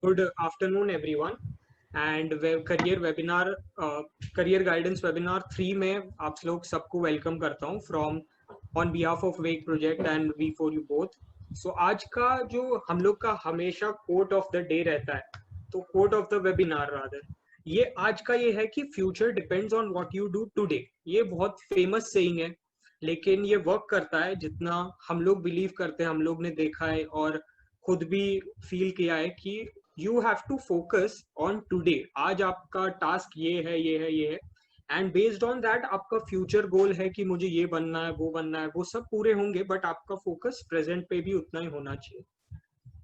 Good afternoon everyone and career webinar career guidance webinar 3 में आप लोग सबको वेलकम करता हूं from on behalf of wake project and we for you both. So आज का जो हम लोग का हमेशा कोट ऑफ द डे रहता है, तो quote of the webinar rather, ये आज का ये है कि future depends on what you do today. ये बहुत फेमस सेइंग है, लेकिन ये वर्क करता है जितना हम लोग बिलीव करते हैं। हम लोग ने देखा है और खुद भी फील किया है कि you have to focus on today. आज आपका टास्क ये है, ये है, ये है, एंड बेस्ड ऑन दैट आपका फ्यूचर गोल है कि मुझे ये बनना है, वो बनना है, वो सब पूरे होंगे, बट आपका फोकस प्रेजेंट पे भी उतना ही होना चाहिए।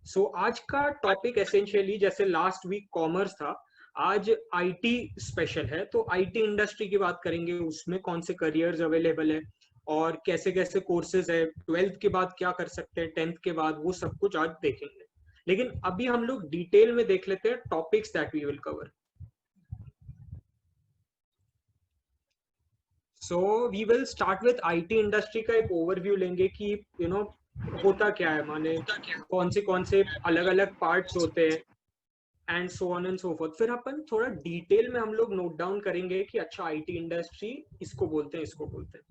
सो आज का टॉपिक एसेंशियली जैसे लास्ट वीक कॉमर्स था, आज आईटी स्पेशल है। तो आईटी इंडस्ट्री की बात करेंगे, उसमें कौन से करियर्स अवेलेबल है और कैसे कैसे कोर्सेज है, 12th के बाद क्या कर सकते हैं, 10th के बाद, वो सब कुछ आज देखेंगे। लेकिन अभी हम लोग डिटेल में देख लेते हैं topics that we will cover. So we will start with IT industry का एक ओवरव्यू लेंगे कि होता क्या है, माने कौन से अलग अलग पार्ट्स होते हैं and so on and so fourth. फिर अपन थोड़ा डिटेल में हम लोग नोट डाउन करेंगे कि अच्छा आईटी इंडस्ट्री इसको बोलते हैं, इसको बोलते हैं।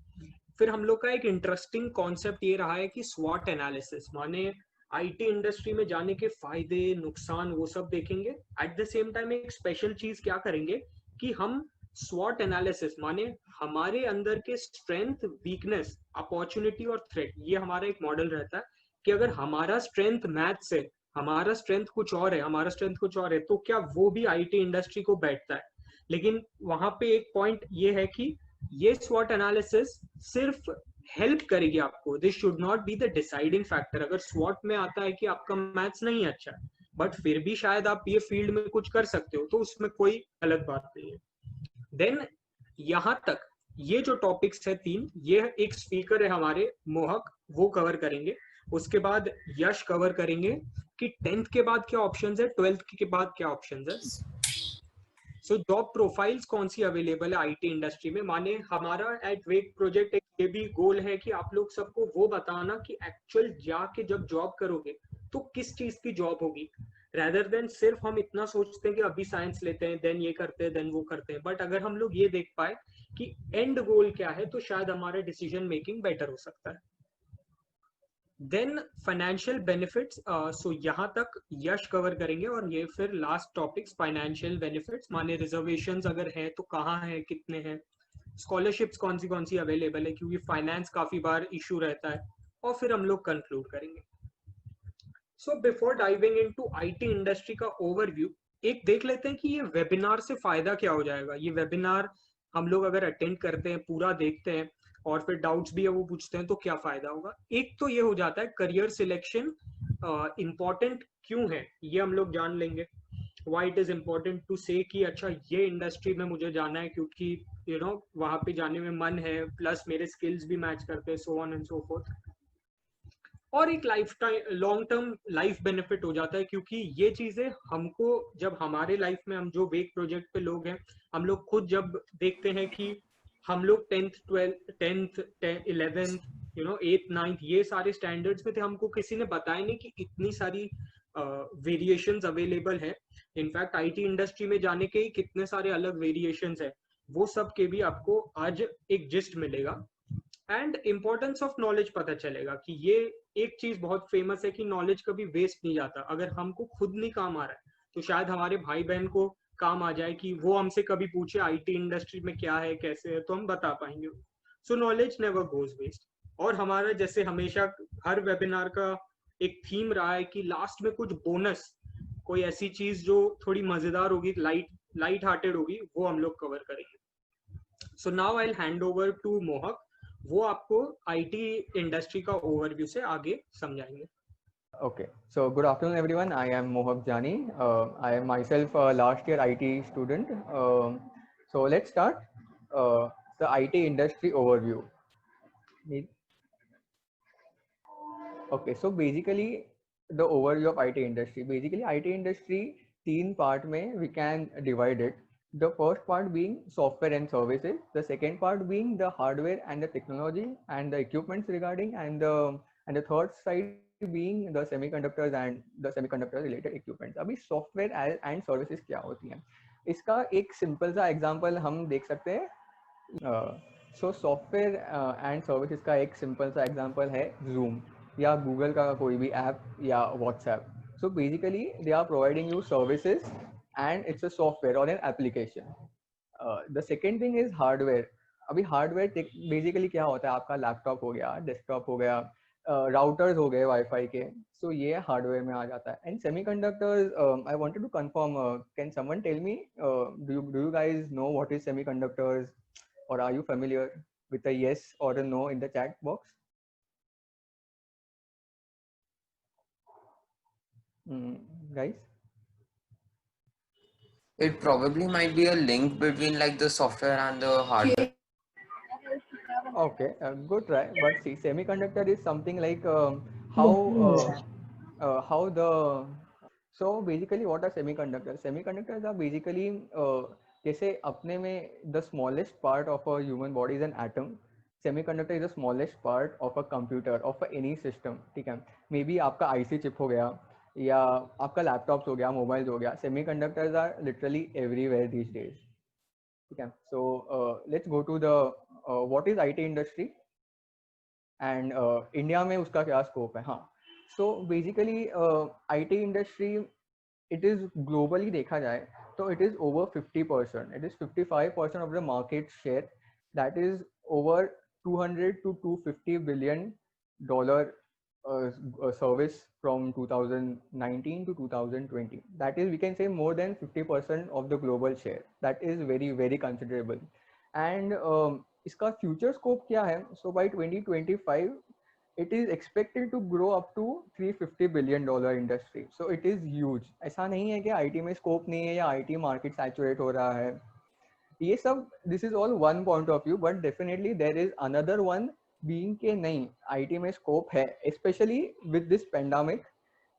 फिर हम लोग का एक इंटरेस्टिंग कॉन्सेप्ट ये रहा है कि स्वॉट एनालिसिस, माने आईटी इंडस्ट्री में जाने के फायदे नुकसान वो सब देखेंगे। एट द सेम टाइम एक स्पेशल चीज क्या करेंगे कि हम स्वॉट एनालिसिस, माने हमारे अंदर के स्ट्रेंथ, वीकनेस, अपॉर्चुनिटी और थ्रेट, ये हमारा एक मॉडल रहता है कि अगर हमारा स्ट्रेंथ मैथ से, हमारा स्ट्रेंथ कुछ और है, हमारा स्ट्रेंथ कुछ और है, तो क्या वो भी आईटी इंडस्ट्री को बैठता है। लेकिन वहां पे एक पॉइंट ये है कि ये स्वॉट एनालिसिस सिर्फ हेल्प करेगी आपको, this should not be the deciding factor. अगर स्वॉट में आता है कि आपका मैथ्स नहीं अच्छा है बट फिर भी शायद आप ये फील्ड में कुछ कर सकते हो, तो उसमें कोई गलत बात नहीं है। देन यहां तक ये जो टॉपिक्स है 3, ये एक स्पीकर है हमारे मोहक, वो कवर करेंगे। उसके बाद यश कवर करेंगे कि 10th के बाद क्या ऑप्शंस है, 12th के बाद क्या ऑप्शंस है। सो जॉब प्रोफाइल्स कौन सी अवेलेबल है आईटी इंडस्ट्री में, माने हमारा एट वेक प्रोजेक्ट एक ये भी गोल है कि आप लोग सबको वो बताना कि एक्चुअल जाके जब जॉब करोगे तो किस चीज की जॉब होगी, रेदर देन सिर्फ हम इतना सोचते हैं कि अभी साइंस लेते हैं, देन ये करते हैं, देन वो करते हैं। बट अगर हम लोग ये देख पाए कि एंड गोल क्या है, तो शायद हमारा डिसीजन मेकिंग बेटर हो सकता है। देन फाइनेंशियल बेनिफिट्स, सो यहाँ तक यश कवर करेंगे, और ये फिर लास्ट टॉपिक्स फाइनेंशियल बेनिफिट्स, माने रिजर्वेशंस अगर है तो कहाँ है, कितने हैं, स्कॉलरशिप्स कौन सी अवेलेबल है, क्योंकि फाइनेंस काफी बार इशू रहता है, और फिर हम लोग कंक्लूड करेंगे। So before diving into IT industry का ओवरव्यू, एक देख लेते हैं कि ये वेबिनार से फायदा क्या हो जाएगा। ये वेबिनार हम लोग अगर अटेंड करते हैं, पूरा देखते हैं और फिर डाउट्स भी है वो पूछते हैं, तो क्या फायदा होगा। एक तो ये हो जाता है करियर सिलेक्शन इम्पोर्टेंट क्यों है, ये हम लोग जान लेंगे। Why it is important to say कि अच्छा ये इंडस्ट्री में मुझे जाना है क्योंकि वहां पे जाने में मन है, प्लस मेरे स्किल्स भी मैच करते हैं, so on and so fourth. और एक life time long term life benefit हो जाता है, क्योंकि ये चीजें हमको जब हमारे लाइफ में, हम जो वेक प्रोजेक्ट पे लोग हैं, हम लोग खुद जब देखते हैं कि हम लोग 11th 8th 9th ये सारे स्टैंडर्ड्स में थे, हमको किसी ने बताया नहीं कि इतनी सारी वेरिएशंस अवेलेबल है। इनफैक्ट आईटी इंडस्ट्री में जाने के ही कितने सारे अलग वेरिएशंस है, वो सब के भी आपको आज एक जिस्ट मिलेगा। एंड इम्पोर्टेंस ऑफ नॉलेज पता चलेगा कि ये एक चीज बहुत फेमस है कि नॉलेज कभी वेस्ट नहीं जाता। अगर हमको खुद नहीं काम आ रहा है तो शायद हमारे भाई बहन को काम आ जाए कि वो हमसे कभी पूछे आईटी इंडस्ट्री में क्या है, कैसे है, तो हम बता पाएंगे। So knowledge never goes waste. और हमारा जैसे हमेशा हर वेबिनार का एक थीम रहा है कि लास्ट में कुछ बोनस, कोई ऐसी चीज जो थोड़ी मजेदार होगी, लाइट हार्टेड होगी, वो हम लोग कवर करेंगे। So now I will hand over to Mohak, वो आपको आईटी इंडस्ट्री का ओवरव्यू से आगे समझाएंगे। Okay, so good afternoon everyone. I am Mohak Jani. I am myself a last year IT student. So let's start the IT industry overview. Okay, so basically the overview of IT industry. Basically IT industry तीन part में we can divide it. The first part being software and services. The second part being the hardware and the technology and the equipments regarding, and the third side being the semiconductors and the semiconductor related equipments. अभी software and services क्या होती हैं, इसका एक simple सा example हम देख सकते हैं. So software and services का एक simple सा example है Zoom या Google का कोई भी app या WhatsApp. So basically they are providing you services and it's a software or an application. The second thing is hardware. अभी हार्डवेयर बेसिकली क्या होता है, आपका लैपटॉप हो गया, डेस्कटॉप हो गया, राउटर्स हो गए वाईफाई के, सो ये हार्डवेयर में आ जाता है. And semiconductors, I wanted to confirm, can someone tell me, do you guys know what is semiconductors, और are you familiar with a yes or a no in the chat box? Guys? It probably might be a link between like the software and the hardware. Okay, good try. But see, semiconductor is something like how the, so basically what are semiconductors? Semiconductors are basically जैसे अपने में the smallest part of a human body is an atom. Semiconductor is the smallest part of a computer, of any system. ठीक है, maybe आपका IC chip हो गया या आपका लैपटॉप्स हो गया, मोबाइल्स हो गया. Semiconductors are literally everywhere these days. ठीक है, so let's go to the what is IT industry and India में उसका क्या स्कोप है. हाँ, so basically IT industry, it is globally देखा जाए तो it is over 50%. It is 55% of the market share. That is over 200 to 250 billion dollar service from 2019 to 2020. That is, we can say more than 50% of the global share. That is very very considerable. And इसका future scope क्या है? So by 2025 it is expected to grow up to $350 billion industry. So it is huge. ऐसा नहीं है कि IT में scope नहीं है या IT market saturate हो रहा है. ये सब, this is all one point of view, but definitely there is another one being के नहीं, IT में scope है. Especially with this pandemic,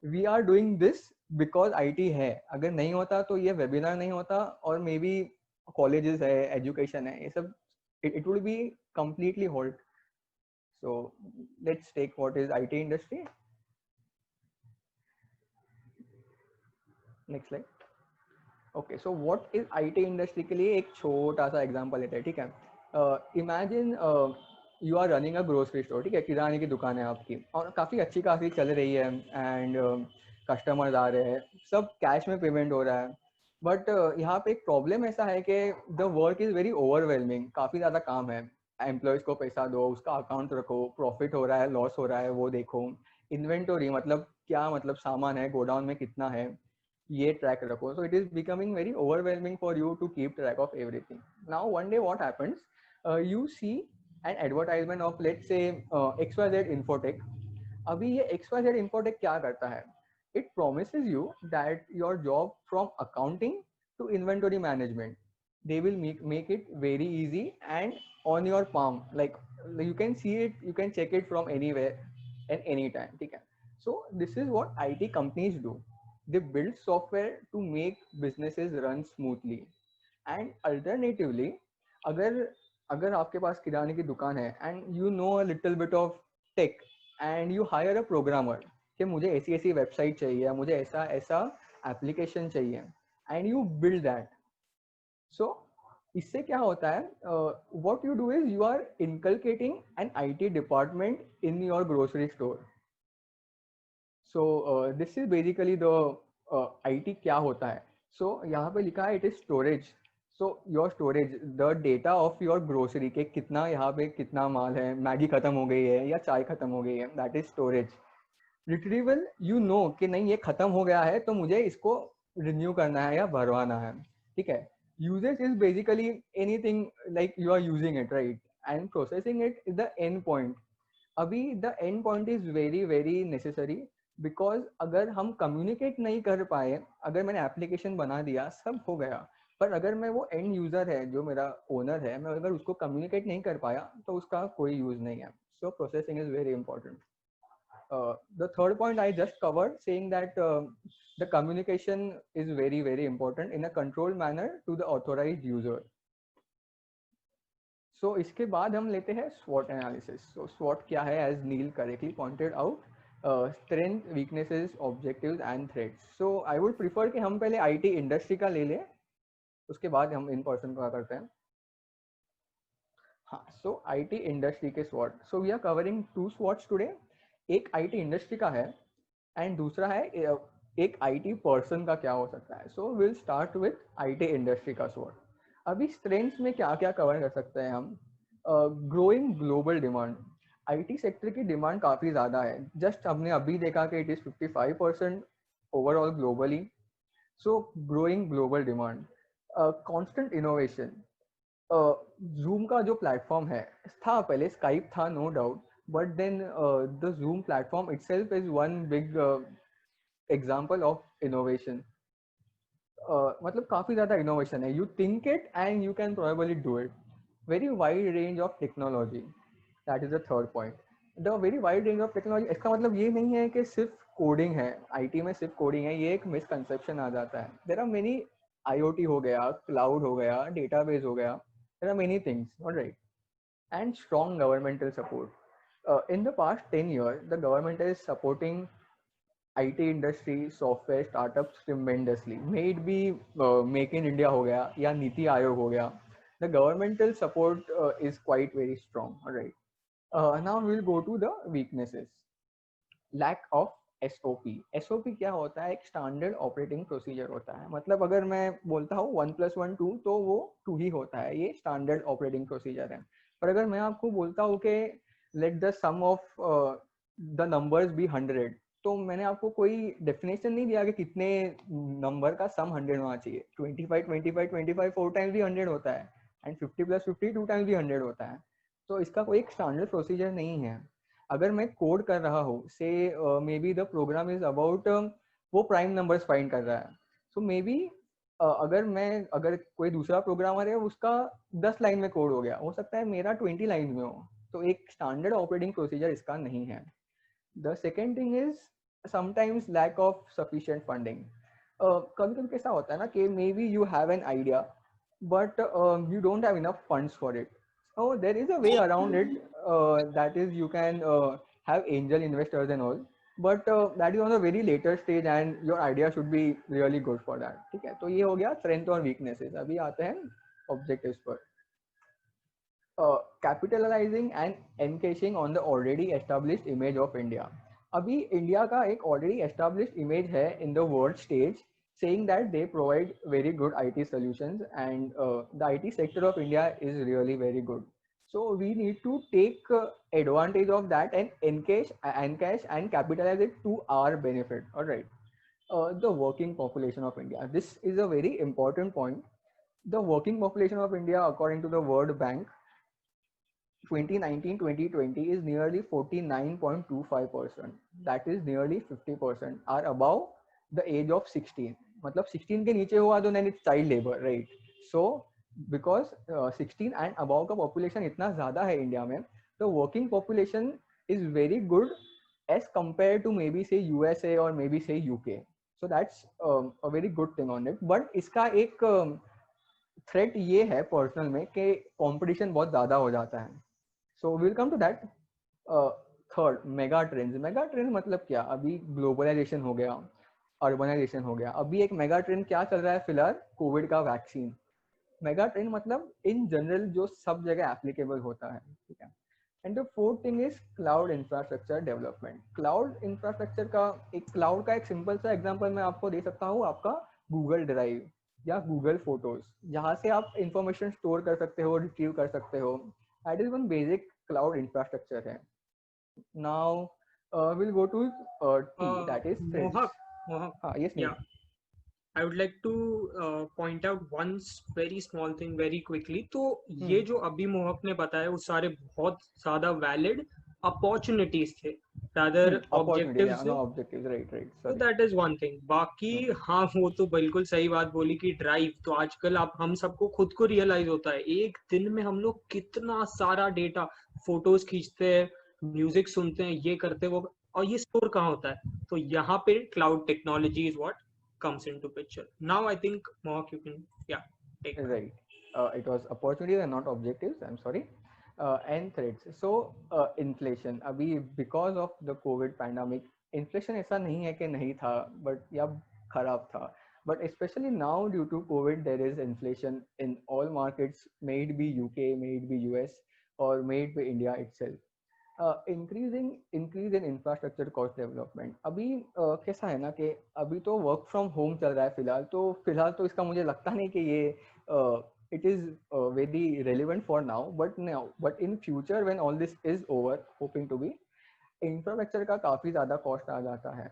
we are doing this because IT है. अगर नहीं होता तो ये webinar नहीं होता, और maybe colleges है, education है, ये सब it would be completely halt. So let's take what is IT industry. Next slide. Okay, so what is IT industry के लिए एक छोटा सा एग्जांपल लेते हैं. ठीक है, imagine you are running a grocery store. ठीक है, किराने की दुकान है आपकी और काफ़ी अच्छी खासी चल रही है एंड कस्टमर्स आ रहे हैं, सब कैश में पेमेंट हो रहा है. बट यहाँ पे एक प्रॉब्लम ऐसा है कि the work is very overwhelming. काफ़ी ज़्यादा काम है. एम्प्लॉयज़ को पैसा दो, उसका अकाउंट रखो, प्रॉफिट हो रहा है, लॉस हो रहा है, वो देखो. इन्वेंटोरी मतलब क्या, मतलब सामान है गोडाउन में कितना है, ये ट्रैक रखो. So it is becoming very overwhelming for you to keep track of everything. Now one day what happens, you see an advertisement of let's say XYZ Infotech. अभी ये XYZ Infotech क्या करता है? It promises you that your job from accounting to inventory management, they will make it very easy and on your palm. Like you can see it, you can check it from anywhere and anytime. ठीक है, so this is what IT companies do. They build software to make businesses run smoothly. And alternatively, अगर आपके पास किराने की दुकान है and you know a little bit of tech and you hire a programmer कि मुझे ऐसी ऐसी वेबसाइट चाहिए, मुझे ऐसा ऐसा एप्लीकेशन चाहिए, and you build that. So इससे क्या होता है, what you do is you are inculcating an IT department in your grocery store. So this is basically the IT क्या होता है. So यहाँ पे लिखा है it is storage. So your storage, the data of your grocery के कितना यहाँ पे कितना माल है, मैगी खत्म हो गई है या चाय खत्म हो गई है, that is storage. Retrieval, you know कि नहीं ये खत्म हो गया है तो मुझे इसको रिन्यू करना है या भरवाना है. ठीक है, usage is basically anything like you are using it, right? And processing it is the end point. अभी the end point is very very necessary. Because अगर हम कम्युनिकेट नहीं कर पाए, अगर मैंने एप्लीकेशन बना दिया, सब हो गया, पर अगर मैं वो एंड यूजर है जो मेरा ओनर है, मैं अगर उसको कम्युनिकेट नहीं कर पाया तो उसका कोई यूज नहीं है. So processing is very important. The third point I just covered saying that the communication is very very important in a controlled manner to the authorised user. So इसके बाद हम लेते हैं SWOT एनालिसिस. सो SWOT क्या है, as Neel correctly pointed out, strength, weaknesses, objectives and threats. So I would prefer कि हम पहले IT industry का ले लें, उसके बाद हम in person का करते हैं. हाँ, so IT industry के SWOT. So we are covering two SWOTs today. एक IT industry का है and दूसरा है एक IT person का क्या हो सकता है. So we'll start with IT industry का SWOT. अभी strengths में क्या क्या cover कर सकते हैं हम. Growing global demand. IT sector की डिमांड काफ़ी ज़्यादा है. जस्ट हमने अभी देखा कि it is 55% overall globally. So growing global demand, constant innovation. Zoom का जो प्लेटफॉर्म है, था पहले स्काइप था no doubt, but then the Zoom platform itself is one big example of innovation. मतलब काफ़ी ज़्यादा इनोवेशन है. You think it and you can probably do it. Very wide range of technology, that is the third point. The very wide range of technology, इसका मतलब ये नहीं है कि सिर्फ कोडिंग है, आईटी में सिर्फ कोडिंग है, ये एक मिसकंसेप्शन आ जाता है. देयर आर मेनी, आईओटी हो गया, क्लाउड हो गया, डेटाबेस हो गया, there are many things, alright. And strong governmental support. in the past 10 years the government is supporting IT industry, software startups tremendously. May it be Make in India हो गया या नीति आयोग हो गया, the governmental support is quite very strong. All right. Now we'll go to the weaknesses. Lack of SOP. SOP क्या होता है? एक standard operating procedure होता है. मतलब अगर मैं बोलता हूँ 1+1 2 तो वो 2 ही होता है, ये स्टैंडर्ड ऑपरेटिंग प्रोसीजर है. पर अगर मैं आपको बोलता हूँ कि let the sum of the numbers be 100, तो मैंने आपको कोई डेफिनेशन नहीं दिया कि कितने नंबर का सम 100 होना चाहिए. 25 25 25 4 टाइम्स भी 100 होता है एंड 50 + 50 2 टाइम्स भी 100 होता है. तो इसका कोई एक स्टैंडर्ड प्रोसीजर नहीं है. अगर मैं कोड कर रहा हूँ, say maybe the program is about वो प्राइम नंबर्स फाइंड कर रहा है, सो मे बी अगर कोई दूसरा प्रोग्रामर है उसका 10 लाइन में कोड हो गया, हो सकता है मेरा 20 लाइन में हो. तो एक स्टैंडर्ड ऑपरेटिंग प्रोसीजर इसका नहीं है. The second thing is sometimes lack of sufficient funding. कभी कभी कैसा होता है ना कि maybe you have an idea but you don't have enough funds for it. Oh, there is a way around it. That is, you can have angel investors and all, but that is on a very later stage, and your idea should be really good for that. ठीक है, तो ये हो गया strength और weaknesses. अभी आते हैं objectives पर. Capitalizing and encashing on the already established image of India. अभी इंडिया का एक already established image है in the world stage, saying that they provide very good IT solutions and the IT sector of India is really very good. So we need to take advantage of that and encash and capitalize it to our benefit. All right. The working population of India. This is a very important point. The working population of India, according to the World Bank, 2019-2020 is nearly 49.25%. That is nearly 50% are above the age of 16. मतलब 16 के नीचे हुआ तो then it's child labor, right? So because 16 and above का population इतना ज़्यादा है India में, the working population is very good as compared to maybe say USA or maybe say UK. So that's a very good thing on it. But इसका एक threat ये है personal में कि competition बहुत ज़्यादा हो जाता है. So we'll come to that. Third, mega trends. Mega trend मतलब क्या? अभी ग्लोबलाइजेशन हो गया, अर्बनाइजेशन हो गया. अभी एक मेगा ट्रेंड क्या चल रहा है फिलहाल? कोविड का वैक्सीन. मेगा ट्रेंड मतलब इन जनरल जो सब जगह एप्लीकेबल होता है. ठीक है. And the fourth thing is cloud infrastructure development. Cloud infrastructure का एक क्लाउड का एक सिंपल सा एग्जांपल मैं आपको दे सकता हूँ. आपका गूगल ड्राइव या गूगल फोटोज, जहाँ से आप इंफॉर्मेशन स्टोर कर सकते हो, रिट्रीव कर सकते हो. That is one basic cloud infrastructure है. Now we'll go to T, that is threads. Mohak, Yes, yeah. I would like to point out one very small thing very quickly. तो ये जो अभी मोहक ने बताया वो सारे बहुत ज़्यादा valid opportunities थे, rather objectives थे. Objectives, right. So that is one thing. बाकी हाँ, वो तो बिल्कुल सही बात बोली कि ड्राइव तो आजकल आप हम सबको खुद को रियलाइज होता है एक दिन में हम लोग कितना सारा डेटा, फोटोज खींचते हैं, म्यूजिक सुनते हैं, ये करते हैं वो, और ये स्टोर कहाँ होता है? तो यहाँ पे cloud technology is what comes into picture. Now I think Mohak you can take right. It was opportunities and not objectives. I'm sorry. and threats. So inflation अभी because of the COVID pandemic, inflation ऐसा नहीं है कि नहीं था but या खराब था, but especially now due to COVID there is inflation in all markets, may it be UK, may it be US, or may it be India itself. Increase in infrastructure cost development अभी कैसा है ना कि अभी तो work from home चल रहा है फिलहाल तो इसका मुझे लगता नहीं कि ये it is very relevant for now, but in future when all this is over, hoping to be, infrastructure का काफ़ी ज़्यादा कॉस्ट आ जाता है.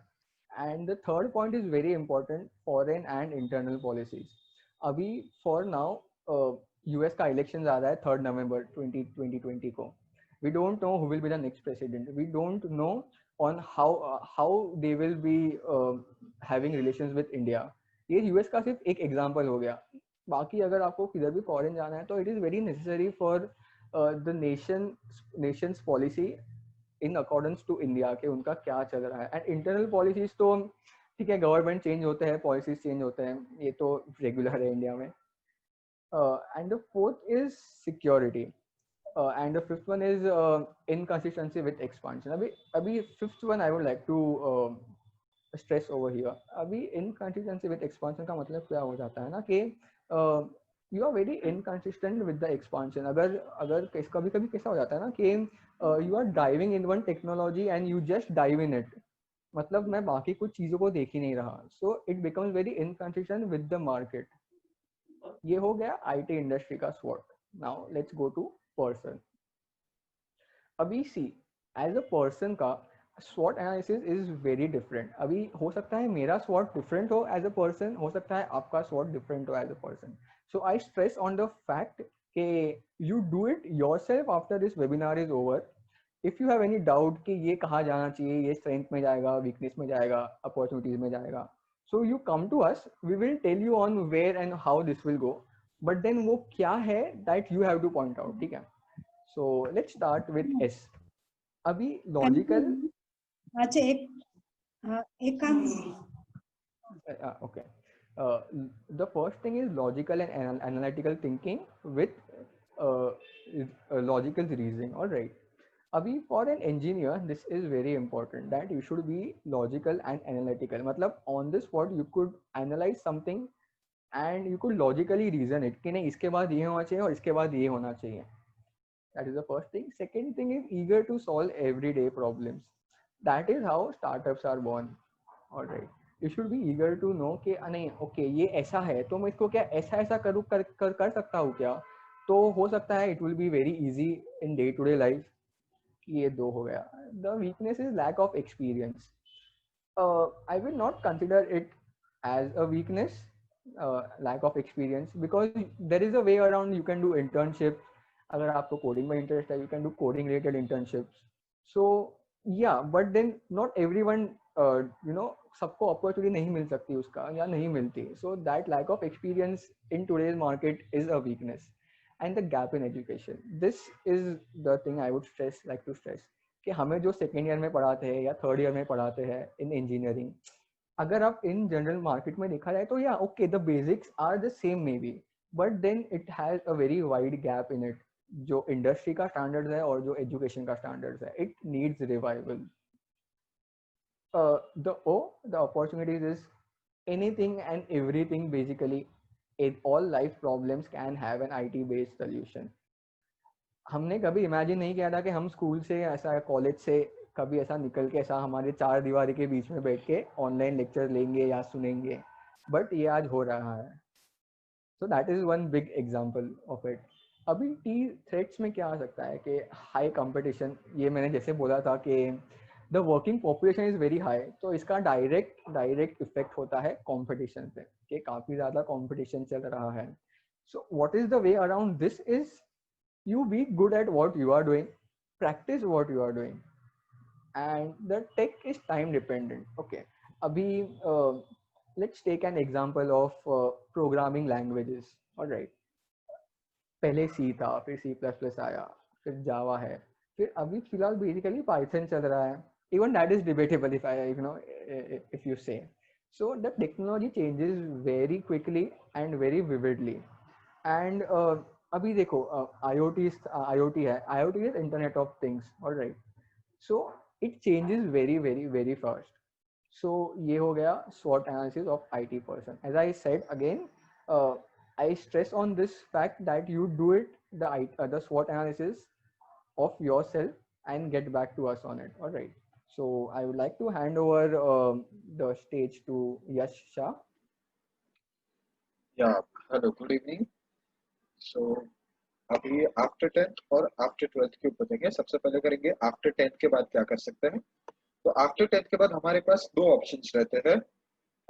And the third point is very important, foreign and internal policies. अभी फॉर नाउ यूएस का election आ रहा है 3 नवंबर 2020 को. We don't know who will be the next president. We don't know on how they will be having relations with India. ये US का सिर्फ एक एग्जांपल हो गया. बाकी अगर आपको किधर भी फॉरेन जाना है तो it is very necessary for the nation's policy in accordance to India के उनका क्या चल रहा है. एंड इंटरनल पॉलिसीज तो ठीक है, गवर्नमेंट चेंज होते हैं, पॉलिसीज चेंज होते हैं, ये तो रेगुलर है इंडिया में. And the fourth is security. And the fifth one is inconsistency with expansion. अभी fifth one I would like to stress over here. अभी inconsistency with expansion का मतलब क्या हो जाता है ना कि you are very inconsistent with the expansion. अगर कभी कभी कैसा हो जाता है ना कि you are diving in one technology and you just dive in it. मतलब मैं बाकी कुछ चीज़ों को देख ही नहीं रहा. So it becomes very inconsistent with the market. ये हो गया IT इंडस्ट्री का SWOT. Now let's go to person. अभी सी एज अ पर्सन का SWOT analysis is very different. अभी हो सकता है मेरा SWOT डिफरेंट हो एज अ पर्सन, हो सकता है आपका SWOT डिफरेंट हो as a person. So I stress on the fact कि you do it yourself after this webinar is over. If you have any doubt कि ये कहाँ जाना चाहिए, ये स्ट्रेंथ में जाएगा, वीकनेस में जाएगा, अपॉर्चुनिटीज में जाएगा, so you come to us, we will tell you on where and how this will go. But then वो क्या है that you have to point out. ठीक है, so let's start with S. अभी लॉजिकल. अच्छा एक काम. Okay, the first thing is logical and analytical thinking with logical reasoning. Alright, अभी for an engineer this is very important that you should be logical and analytical. मतलब on this spot you could analyse something and you could logically reason it कि नहीं इसके बाद ये होना चाहिए और इसके बाद ये होना चाहिए. That is the first thing. Second thing is eager to solve everyday problems. That is how startups are born. All right. You should be eager to know कि नहीं okay ये ऐसा है तो मैं इसको क्या ऐसा करूँ कर सकता हूँ क्या, तो हो सकता है it will be very easy in day to day life. ये दो हो गया. The weakness is lack of experience. I will not consider it as a weakness. Lack of experience, because there is a way around. You can do internships. अगर आपको coding में interest है, you can do coding related internships. So yeah, but then not everyone सबको opportunity नहीं मिल सकती उसका या नहीं मिलती. So that lack of experience in today's market is a weakness. And the gap in education, this is the thing I would like to stress कि हमें जो सेकेंड ईयर में पढ़ाते हैं या थर्ड ईयर में पढ़ाते हैं इन इंजीनियरिंग, अगर आप इन जनरल मार्केट में देखा जाए तो या okay the basics are the same maybe, but then it has a very wide gap in it. जो इंडस्ट्री का स्टैंडर्ड्स है और जो एजुकेशन का स्टैंडर्ड्स है, it needs revival. The opportunities is anything and everything. Basically all life problems can have an IT based solution. हमने कभी imagine नहीं किया था कि हम स्कूल से ऐसा कॉलेज से कभी ऐसा निकल के ऐसा हमारे चार दीवारी के बीच में बैठ के ऑनलाइन लेक्चर लेंगे या सुनेंगे, बट ये आज हो रहा है. So that is one big example of it. अभी टी थ्रेट्स में क्या आ सकता है कि हाई कंपटीशन. ये मैंने जैसे बोला था कि the working population is very high, तो इसका डायरेक्ट इफेक्ट होता है कंपटीशन पे कि काफ़ी ज़्यादा कंपटीशन चल रहा है. So what is the way around this is you be good at what you are doing, practice what you are doing, and the tech is time dependent. Okay, abhi let's take an example of programming languages. All right, पहले C था, फिर C++ आया, फिर Java है, फिर अभी फिलहाल basically Python चल रहा है. Even that is debatable if you say. So the technology changes very quickly and very vividly, and अभी देखो IoT है, IoT is Internet of Things, all right. So it changes very fast. So ये हो गया SWOT analysis of IT person. As I said again, I stress on this fact that you do it the SWOT analysis of yourself and get back to us on it. All right. So I would like to hand over the stage to Yash Shah. Yeah, hello, good evening. So अभी after 10th और after 12th के ऊपर देंगे. सबसे पहले करेंगे after 10th के बाद क्या कर सकते हैं. तो आफ्टर 10th के बाद हमारे पास दो ऑप्शंस रहते हैं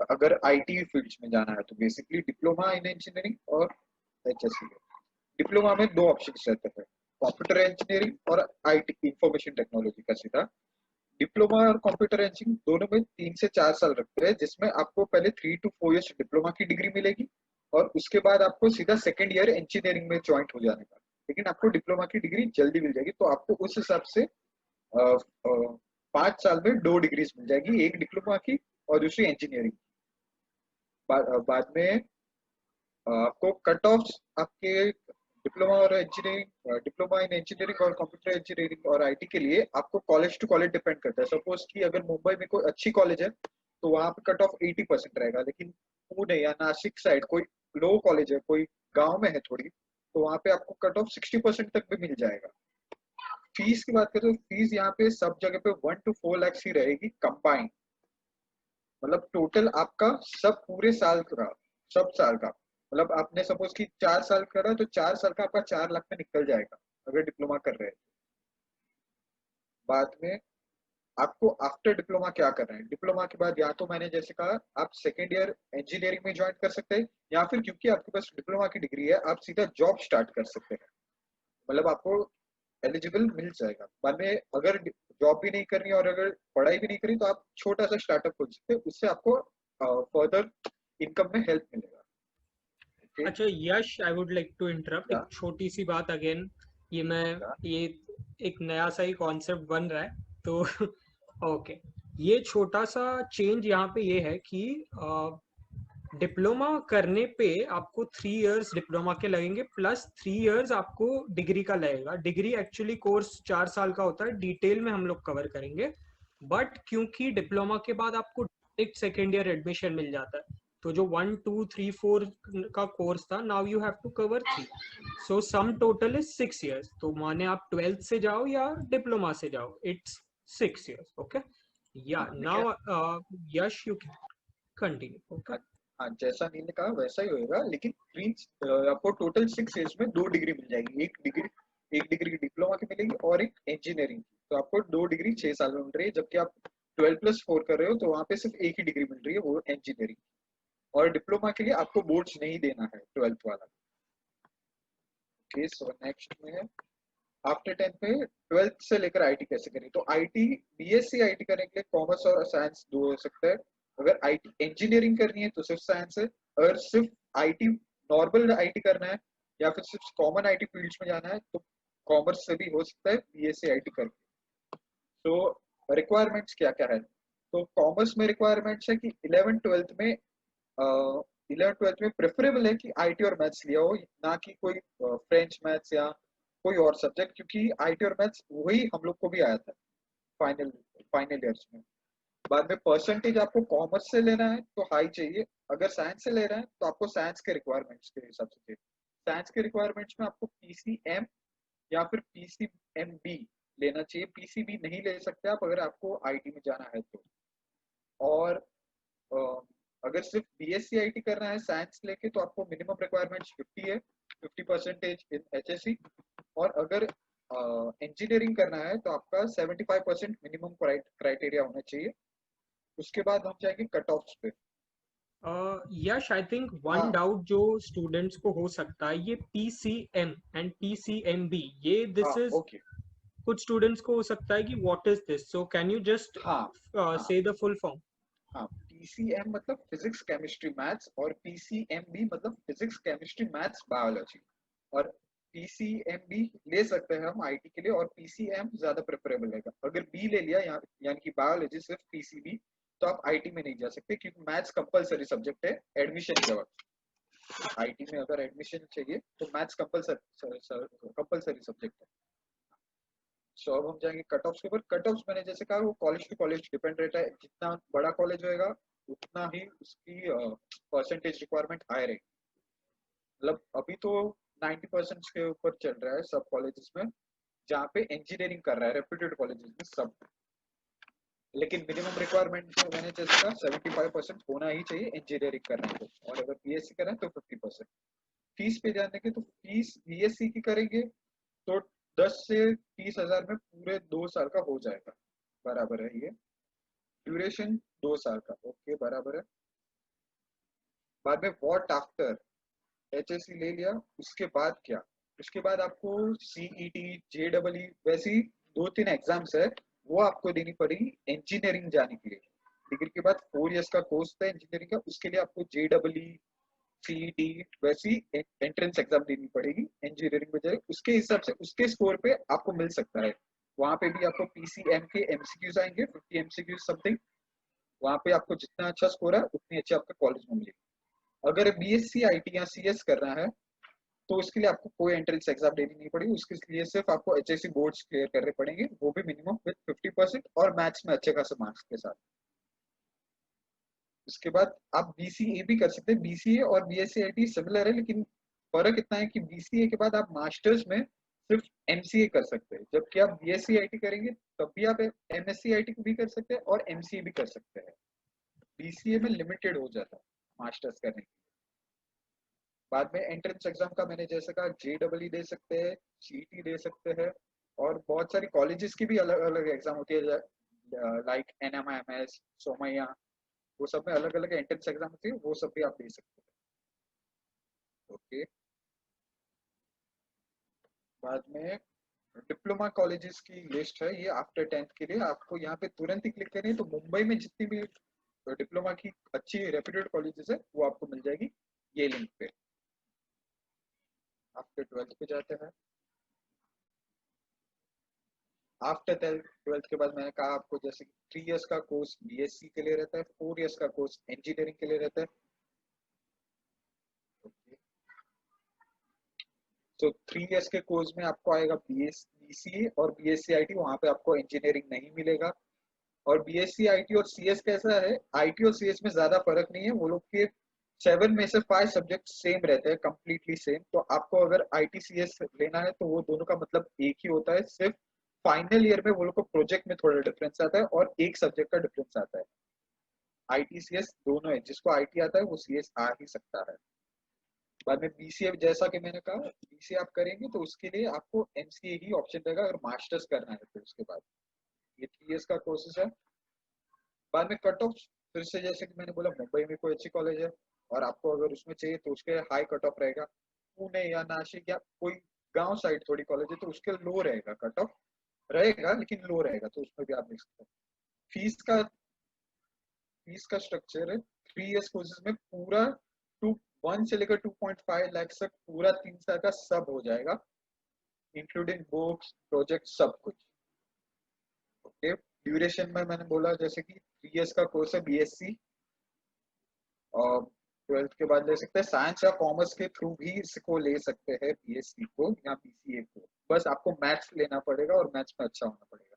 अगर आईटी फील्ड्स में जाना है. तो बेसिकली डिप्लोमा इन इंजीनियरिंग और HSC. डिप्लोमा में दो ऑप्शंस रहते हैं, कंप्यूटर इंजीनियरिंग और आईटी इंफॉर्मेशन टेक्नोलॉजी का सीधा. डिप्लोमा और कंप्यूटर इंजीनियरिंग दोनों में 3 से 4 साल रखते हैं, जिसमें आपको पहले 3 to 4 इयर्स डिप्लोमा की डिग्री मिलेगी और उसके बाद आपको सीधा सेकंड ईयर इंजीनियरिंग में ज्वाइंट हो जाने का. लेकिन आपको डिप्लोमा की डिग्री जल्दी मिल जाएगी. तो आपको उस हिसाब से 5 साल में 2 डिग्रीज मिल जाएगी, एक डिप्लोमा की और दूसरी इंजीनियरिंग. बाद में आपको कट ऑफ आपके डिप्लोमा और इंजीनियरिंग, डिप्लोमा इन इंजीनियरिंग और कंप्यूटर इंजीनियरिंग और आईटी के लिए आपको कॉलेज टू कॉलेज डिपेंड करता है. सपोज कि अगर मुंबई में कोई अच्छी कॉलेज है तो वहां पे कट ऑफ 80% रहेगा, लेकिन पुणे या नासिक साइड कोई लो कॉलेज है, कोई गांव में है थोड़ी, तो वहां पे आपको कट ऑफ 60% तक भी मिल जाएगा. फीस की बात करें तो फीस यहाँ पे सब जगह पे 1 to 4 लाख ही रहेगी कंबाइंड. मतलब टोटल आपका सब पूरे साल का, सब साल का, मतलब आपने सपोज कि 4 साल करा तो 4 साल का आपका 4 लाख में निकल जाएगा अगर डिप्लोमा कर रहे हैं. बाद में आपको आफ्टर डिप्लोमा क्या करना है. डिप्लोमा के बाद या तो मैंने जैसे कहा आप सेकेंड ईयर इंजीनियरिंग में ज्वाइन कर सकते हैं, या फिर क्योंकि आपके पास डिप्लोमा की डिग्री है आप सीधा जॉब स्टार्ट कर सकते हैं. मतलब आपको एलिजिबल मिल जाएगा. बाद में अगर जॉब भी नहीं करनी और अगर पढ़ाई भी नहीं करनी तो आप छोटा सा स्टार्टअप खोल सकते हैं, उससे आपको फर्दर इनकम में हेल्प मिलेगा. अच्छा Yash, I would like to interrupt. एक छोटी सी बात अगेन, ये एक नया सा ही कॉन्सेप्ट बन रहा है तो ओके ये छोटा सा चेंज यहाँ पे ये है कि डिप्लोमा करने पे आपको 3 इयर्स डिप्लोमा के लगेंगे प्लस 3 इयर्स आपको डिग्री का लगेगा. डिग्री एक्चुअली कोर्स 4 साल का होता है, डिटेल में हम लोग कवर करेंगे. बट क्योंकि डिप्लोमा के बाद आपको डायरेक्ट सेकेंड ईयर एडमिशन मिल जाता है, तो जो 1 2 3 4 का कोर्स था, now you have to cover 3. So sum total is 6 years. तो माने आप 12th से जाओ या डिप्लोमा से जाओ, इट्स 6 इयर्स. ओके या now Yash you can continue. Okay हाँ, जैसा नील ने कहा वैसा ही होएगा, लेकिन आपको टोटल 6 इयर्स में 2 डिग्री मिल जाएगी. एक डिग्री डिप्लोमा की मिलेगी और एक इंजीनियरिंग की. तो आपको 2 डिग्री 6 साल में मिल रही है, जबकि आप 12+4 कर रहे हो तो वहां पे सिर्फ एक ही डिग्री मिल रही है, वो इंजीनियरिंग. और डिप्लोमा के लिए आपको बोर्ड्स नहीं देना है 12th वाला. ओके, सो नेक्स्ट में है आफ्टर 10th में 12th से लेकर आईटी कैसे करें. तो आईटी बीएससी आईटी करने के लिए कॉमर्स और साइंस दो हो सकता है. अगर आईटी इंजीनियरिंग करनी है तो सिर्फ साइंस है. अगर सिर्फ आईटी नॉर्मल आईटी करना है या फिर सिर्फ कॉमन आईटी फील्ड्स में जाना है तो कॉमर्स से भी हो सकता है बीएससी आईटी करके. तो रिक्वायरमेंट्स क्या क्या है. तो कॉमर्स में रिक्वायरमेंट्स है कि 11th-12th में 11th-12th में प्रेफरेबल है कि आईटी और मैथ्स लिया हो, ना कि कोई फ्रेंच मैथ्स या कोई और सब्जेक्ट, क्योंकि आईटी और मैथ्स वही हम लोग को भी आया था फाइनल ईयर्स में. बाद में परसेंटेज आपको कॉमर्स से लेना है तो हाई चाहिए. अगर साइंस से ले रहे हैं तो आपको साइंस के रिक्वायरमेंट्स के हिसाब से चाहिए. साइंस के रिक्वायरमेंट्स में आपको पीसीएम या फिर पीसीएमबी लेना चाहिए. पीसीबी नहीं ले सकते आप अगर आपको आईटी में जाना है तो. और अगर सिर्फ बीएससी आईटी करना है साइंस लेके तो आपको मिनिमम रिक्वायरमेंट्स 50 है, 50% इन एचएससी. और अगर इंजीनियरिंग करना है तो आपका 75% मिनिमम क्राइटेरिया होना चाहिए. उसके बाद हम जाएंगे कट ऑफ्स पे. यश, आई थिंक वन डाउट जो स्टूडेंट्स को हो सकता है, ये पीसीएम एंड पीसीएमबी, ये दिस इज ओके, कुछ स्टूडेंट्स को हो सकता है कि what is this. So can you just say the full form. हाँ, पीसीएम मतलब फिजिक्स केमिस्ट्री मैथ्स और पीसीएमबी मतलब फिजिक्स केमिस्ट्री मैथ्स बायोलॉजी. और पीसीएमबी ले सकते हैं हम आईटी के लिए और पीसीएम ज्यादा प्रेफरेबल है. अगर बी ले लिया यानी कि बायोलॉजी सिर्फ पीसीबी, तो आप आईटी में नहीं जा सकते क्योंकि मैथ्स कंपलसरी सब्जेक्ट है एडमिशन के वक्त. आईटी में अगर एडमिशन चाहिए तो मैथ्स कंपलसरी सब्जेक्ट है। सो अब हम जाएंगे कट ऑफ्स के ऊपर। कट ऑफ्स मैंने जैसे कहा वो कॉलेज टू कॉलेज डिपेंड रहता है, जितना बड़ा कॉलेज होएगा उतना ही उसकी परसेंटेज रिक्वायरमेंट हाई रहेगी। मतलब अभी तो 90% के ऊपर चल रहा है सब कॉलेजेस में, जहाँ पे इंजीनियरिंग कर रहा है रेप्यूटेड कॉलेजेस में सब। लेकिन मिनिमम रिक्वायरमेंट जो मैंने जैसे कहा 75% होना ही चाहिए इंजीनियरिंग करने को, और अगर बीएससी करें तो 50%। फीस पे ध्यान देंगे तो फीस बीएससी की करेंगे तो 10 से 30 हजार में पूरे 2 साल का हो जाएगा, बराबर है ये। ड्यूरेशन 2 साल का, ओके बराबर है। बाद में व्हाट आफ्टर एचएससी ले लिया, उसके बाद क्या? उसके बाद आपको सीईटी जेडबलई वैसी 2-3 एग्जाम्स है, वो आपको देनी पड़ेगी इंजीनियरिंग जाने के लिए। डिग्री के बाद 4 इयर्स का कोर्स था इंजीनियरिंग का, उसके लिए आपको जेडबलई सीईटी वैसी एंट्रेंस एग्जाम देनी पड़ेगी इंजीनियरिंग में जाए। उसके हिसाब से उसके स्कोर पे आपको मिल सकता है। वहां पे भी आपको पीसीएम के एमसीक्यूज आएंगे 50 एमसीक्यूज समथिंग। वहां पे आपको जितना अच्छा स्कोर है उतनी अच्छी आपका कॉलेज में मिलेगी। अगर बीएससी आईटी या सीएस करना है तो उसके लिए आपको कोई एंट्रेंस एग्जाम देनी नहीं पड़ेगी, उसके लिए सिर्फ आपको एचएससी बोर्ड्स क्लियर करने पड़ेंगे, वो भी मिनिमम विद 50% और मैथ्स में अच्छे खासे मार्क्स के साथ। उसके बाद आप बीसीए भी कर सकते हैं। बीसीए और बीएससी आईटी सिमिलर है, लेकिन फर्क इतना है कि बीसीए के बाद आप मास्टर्स में सिर्फ एमसीए कर सकते हैं, जबकि आप बीएससी आईटी करेंगे तब भी आप एमएससी आईटी भी कर सकते हैं और एमसीए भी कर सकते हैं। बीसीए में लिमिटेड हो जाता है मास्टर्स करने के। बाद में एंट्रेंस एग्जाम का मैंने जैसे कहा जेडबलई दे सकते हैं, सीईटी दे सकते हैं, और बहुत सारी कॉलेजेस की भी अलग अलग एग्जाम होती है, लाइक एनएमएमएस सोमैया, वो सब में अलग अलग एंट्रेंस एग्जाम होती है, वो सब भी आप दे सकते हैं। ओके, बाद में डिप्लोमा कॉलेजेस की लिस्ट है ये आफ्टर 10th के लिए। आपको यहाँ पे तुरंत ही क्लिक करें तो मुंबई में जितनी भी डिप्लोमा की अच्छी रेप्यूटेड कॉलेजेस है वो आपको मिल जाएगी ये लिंक पे। आफ्टर 12th पे जाते हैं। आफ्टर 12th के बाद मैंने कहा आपको जैसे 3 इयर्स का कोर्स बीएससी के लिए रहता है, 4 इयर्स का कोर्स इंजीनियरिंग के लिए रहता है। तो 3 इयर्स के कोर्स में आपको आएगा बीसीए और बीएससी आईटी, वहां पे आपको इंजीनियरिंग नहीं मिलेगा। और बीएससी आईटी और सीएस कैसा है, आईटी और सीएस में ज्यादा फर्क नहीं है, वो लोग के 7 में से 5 सब्जेक्ट सेम रहते हैं, कंप्लीटली सेम। तो आपको अगर आईटी सीएस लेना है तो वो दोनों का मतलब एक ही होता है, सिर्फ फाइनल ईयर में वो लोग को प्रोजेक्ट में थोड़ा डिफरेंस आता है और एक सब्जेक्ट का डिफरेंस आता है। आईटी सीएस दोनों है, जिसको आईटी आता है वो सीएस आ ही सकता है। बाद में बीसीए जैसा कि मैंने कहा बीसीए आप करेंगे तो उसके लिए आपको एमसीए ही ऑप्शन रहेगा अगर मास्टर्स करना है तो। उसके बाद ये 3 इयर्स का कोर्सेज है। बाद में कट ऑफ फिर से जैसे कि मैंने बोला मुंबई में कोई अच्छी कॉलेज है और आपको अगर उसमें चाहिए तो उसके हाई कट ऑफ रहेगा। पुणे या नासिक या कोई गांव साइड थोड़ी कॉलेज है तो उसके लो रहेगा, कट ऑफ रहेगा लेकिन लो रहेगा, तो उसमें भी आप देख सकते हैं। फीस का स्ट्रक्चर है 3 इयर्स कोर्सेज में पूरा 1 से लेकर 2.5 लाख तक पूरा 3 साल का सब हो जाएगा, इंक्लूडिंग बुक्स प्रोजेक्ट सब कुछ। ओके, ड्यूरेशन में मैंने बोला जैसे कि 3 इयर्स का कोर्स है बीएससी, और 12th के बाद ले सकते हैं। साइंस या कॉमर्स के थ्रू भी इसको ले सकते हैं बीएससी को या बीसीए को, बस आपको मैथ्स लेना पड़ेगा और मैथ्स में अच्छा होना पड़ेगा।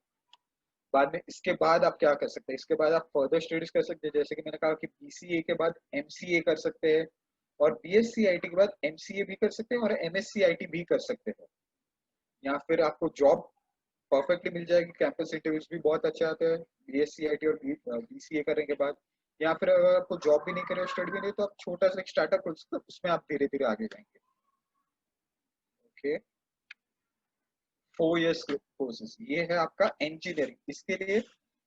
बाद में इसके बाद आप क्या कर सकते हैं, इसके बाद आप फर्दर स्टडीज कर सकते हैं, जैसे कि मैंने कहा कि बीसीए के बाद एमसीए कर सकते हैं और बीएससी आईटी के बाद एमसीए भी कर सकते हैं और एमएससी आईटी भी कर सकते हैं। या फिर आपको जॉब परफेक्टली मिल जाएगी, कैंपस इंटरव्यूज भी बहुत अच्छे आते हैं बीएससी आईटी और बीसीए करने के बाद। या फिर अगर आपको जॉब भी नहीं करे स्टडी भी नहीं तो आप छोटा सा एक स्टार्टअप खोल सकते हो, उसमें आप धीरे धीरे आगे जाएंगे। ओके, 4 इयर्स कोर्सेज ये है आपका इंजीनियरिंग। इसके लिए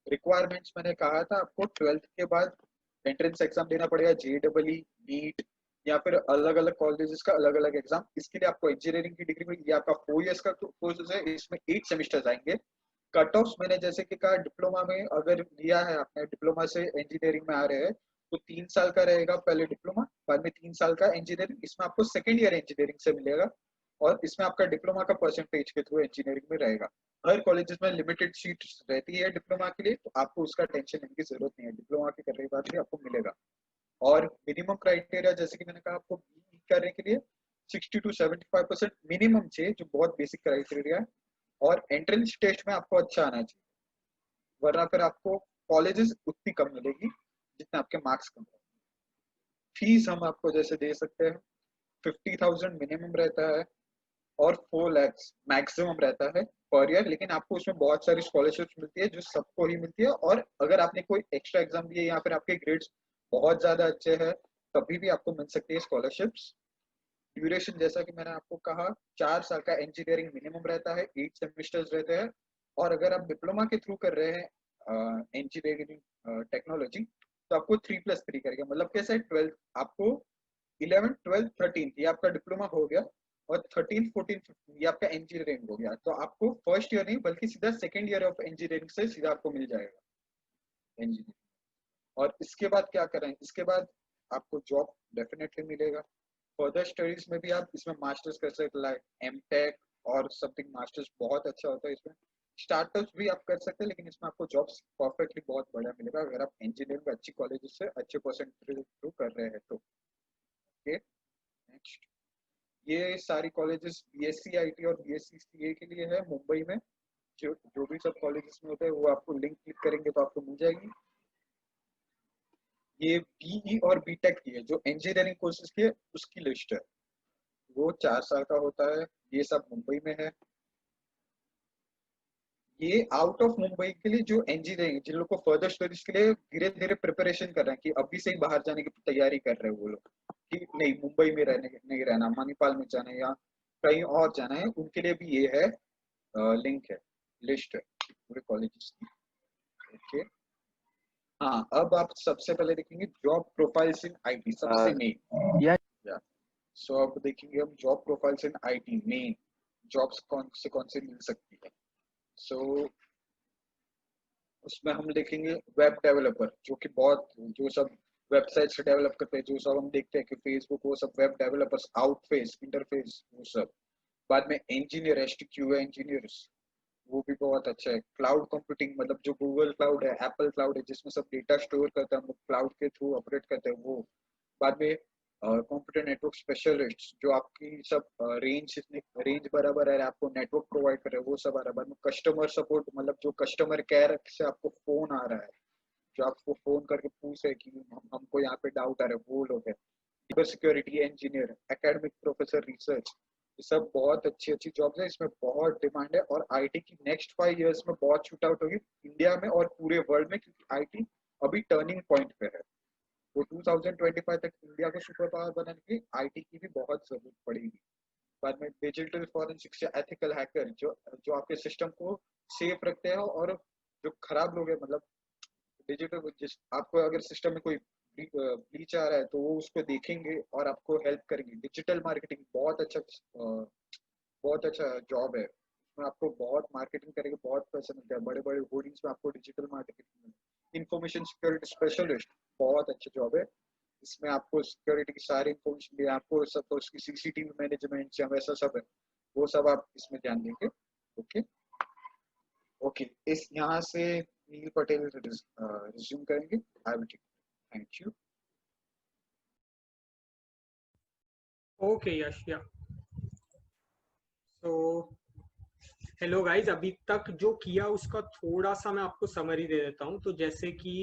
रिक्वायरमेंट्स मैंने कहा था आपको 12th के बाद एंट्रेंस एग्जाम देना पड़ेगा, जेडबलई नीट या फिर अलग अलग कॉलेजेस का अलग अलग एग्जाम। इसके लिए आपको इंजीनियरिंग की डिग्री में, ये आपका 4 इयर्स का कोर्सेज है, इसमें 8 सेमेस्टर्स आएंगे। कट ऑफ मैंने जैसे कि कहा डिप्लोमा में अगर लिया है आपने, डिप्लोमा से इंजीनियरिंग में आ रहे हैं तो 3 साल का रहेगा पहले डिप्लोमा, बाद में 3 साल का इंजीनियरिंग, इसमें आपको सेकेंड ईयर इंजीनियरिंग से मिलेगा और इसमें आपका डिप्लोमा का परसेंटेज के थ्रू इंजीनियरिंग में रहेगा। हर कॉलेजेस में लिमिटेड सीट रहती है डिप्लोमा के लिए, तो आपको उसका टेंशन लेने की जरूरत नहीं है, डिप्लोमा की कर रही बात भी आपको मिलेगा। और मिनिमम क्राइटेरिया जैसे कि मैंने कहा आपको बीई करने के लिए 60 to 75% मिनिमम चाहिए, जो बहुत बेसिक क्राइटेरिया है। और एंट्रेंस टेस्ट में आपको अच्छा आना चाहिए, वरना फिर आपको कॉलेजेस उतनी कम मिलेगी जितने आपके मार्क्स कम रहेंगे। फीस हम आपको जैसे दे सकते हैं, 50,000 मिनिमम रहता है और 4 lakhs मैक्सिमम रहता है पर ईयर। लेकिन आपको उसमें बहुत सारी स्कॉलरशिप मिलती है जो सबको ही मिलती है, और अगर आपने कोई एक्स्ट्रा एग्जाम दिए या फिर आपके ग्रेड्स बहुत ज्यादा अच्छे हैं तभी भी आपको मिल सकती है स्कॉलरशिप्स। ड्यूरेशन जैसा कि मैंने आपको कहा, 4 साल का इंजीनियरिंग मिनिमम रहता है, 8 सेमेस्टर्स रहते हैं। और अगर आप डिप्लोमा के थ्रू कर रहे हैं इंजीनियरिंग टेक्नोलॉजी, तो आपको 3+3 करेगा। मतलब कैसे है, 12 आपको 11, 12, 13 ये आपका डिप्लोमा हो गया, और 13, 14, 15 ये आपका इंजीनियरिंग हो गया। तो आपको फर्स्ट ईयर नहीं बल्कि सीधा सेकेंड ईयर ऑफ इंजीनियरिंग से सीधा आपको मिल जाएगा इंजीनियरिंग। और इसके बाद क्या करें, इसके बाद आपको जॉब डेफिनेटली मिलेगा। फर्दर स्टडीज में भी आप इसमें मास्टर्स कर सकते, लाइक एमटेक और समथिंग मास्टर्स बहुत अच्छा होता है इसमें। स्टार्टअप्स भी आप कर सकते हैं, लेकिन इसमें आपको जॉब्स परफेक्टली बहुत बढ़िया मिलेगा अगर आप इंजीनियरिंग अच्छी कॉलेजेस से अच्छे परसेंटेज थ्रू कर रहे हैं तो। ओके, नेक्स्ट, ये सारी कॉलेजेस बीएससी आईटी और बीएससी सीए के लिए है मुंबई में। जो भी सब कॉलेजेस में होते हैं वो आपको लिंक क्लिक करेंगे तो आपको मिल जाएगी। ये बीई और बीटेक की है, जो इंजीनियरिंग कोर्सेज की है उसकी लिस्ट है, वो 4 साल का होता है। ये सब मुंबई में है। ये आउट ऑफ मुंबई के लिए जो इंजीनियरिंग, जिन लोग को फर्दर स्टडीज के लिए धीरे धीरे प्रिपरेशन कर रहे हैं कि अभी से ही बाहर जाने की तैयारी कर रहे हैं वो लोग, कि नहीं मुंबई में नहीं रहना, मणिपाल में जाना है या कहीं और जाना है, उनके लिए भी ये है लिंक है, लिस्ट है पूरे कॉलेजेस की। ओके, हाँ, अब आप सबसे पहले देखेंगे जॉब प्रोफाइल्स इन आईटी, सबसे मेन। या सो अब देखेंगे हम job profiles in IT, main jobs कौन से मिल सकती है। सो उसमें हम देखेंगे वेब डेवलपर, जो कि बहुत, जो सब वेबसाइट्स डेवलप करते हैं, जो सब हम देखते हैं कि फेसबुक, वो सब वेब डेवलपर्स, आउटफेस, इंटरफेस, वो सब। बाद में इंजीनियर, एसटीक्यूए इंजीनियर्स, वो भी बहुत अच्छा है। क्लाउड कंप्यूटिंग, मतलब जो गूगल क्लाउड है, एप्पल क्लाउड है, जिसमें सब डेटा स्टोर करते हैं हम लोग, क्लाउड के थ्रू ऑपरेट करते हैं वो। बाद में कंप्यूटर नेटवर्क स्पेशलिस्ट, जो आपकी सब रेंज बराबर है, आपको नेटवर्क प्रोवाइड कर रहे हैं, वो सब आ रहा है। बाद में कस्टमर सपोर्ट, मतलब जो कस्टमर केयर से आपको फोन आ रहा है, जो आपको फोन करके पूछ रहे कि हमको यहाँ पे डाउट आ रहा है, वो लोग है। Cyber security engineer, academic professor, research, ये सब बहुत अच्छी अच्छी जॉब्स है, इसमें बहुत डिमांड है। और आईटी की नेक्स्ट 5 इयर्स में बहुत शूट आउट होगी इंडिया में और पूरे वर्ल्ड में, क्योंकि आईटी अभी टर्निंग पॉइंट पे है। वो 2025 तक इंडिया को सुपर पावर बनाने के लिए आईटी की भी बहुत जरूरत पड़ेगी। बाद में डिजिटल फॉरेंसिक्स या एथिकल हैकर, जो आपके सिस्टम को सेफ रखते हैं, और जो खराब लोग हैं, मतलब डिजिटल, आपको अगर सिस्टम में कोई ब्लीच आ रहा है तो वो उसको देखेंगे और आपको हेल्प करेंगे। डिजिटल मार्केटिंग बहुत अच्छा जॉब है, उसमें आपको बहुत मार्केटिंग करेंगे, बहुत पैसे मिलते हैं, बड़े बड़े होर्डिंग्स में आपको digital marketing. Information security specialist, बहुत अच्छा जॉब है, इसमें आपको सिक्योरिटी की सारी इंफॉर्मेशन भी, आपको सब तो उसकी सीसीटीवी मैनेजमेंट या वैसा सब है, वो सब आप इसमें ध्यान देंगे। ओके ओके, इस यहाँ से नील पटेल रिज्यूम करेंगे। I will thank you. Okay Yash, या तो हेलो गाइस, अभी तक जो किया उसका थोड़ा सा मैं आपको समरी दे देता हूँ। तो जैसे कि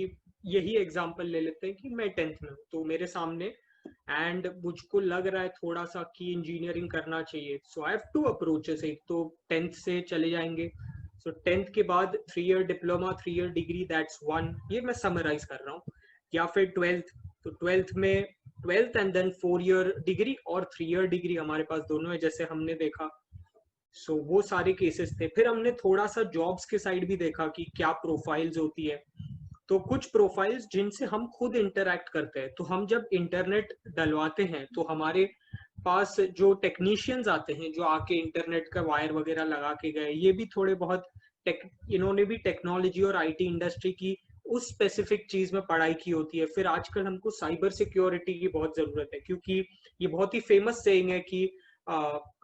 यही एग्जांपल ले लेते हैं कि मैं 10th में हूँ, तो मेरे सामने एंड मुझको लग रहा है थोड़ा सा कि इंजीनियरिंग करना चाहिए। सो आई हैव टू अप्रोचेस, एक तो 10th से चले जाएंगे। सो 10th के बाद 3 year diploma, 3 year degree, that's 1, ये मैं समराइज कर रहा हूँ। या फिर 12th, तो 12th में 12th and then 4 year degree और 3 ईयर डिग्री हमारे पास दोनों है, जैसे हमने देखा। सो वो सारे केसेस थे। फिर हमने थोड़ा सा जॉब्स के साइड भी देखा कि क्या प्रोफाइल्स होती है। तो कुछ प्रोफाइल्स जिनसे हम खुद इंटरैक्ट करते हैं, तो हम जब इंटरनेट डलवाते हैं तो हमारे पास जो टेक्नीशियंस आते हैं, जो आके इंटरनेट का वायर वगैरह लगा के गए, ये भी थोड़े बहुत इन्होंने भी टेक्नोलॉजी और आईटी इंडस्ट्री की उस स्पेसिफिक चीज में पढ़ाई की होती है। फिर आजकल हमको साइबर सिक्योरिटी की बहुत जरूरत है, क्योंकि ये बहुत ही फेमस सेइंग है कि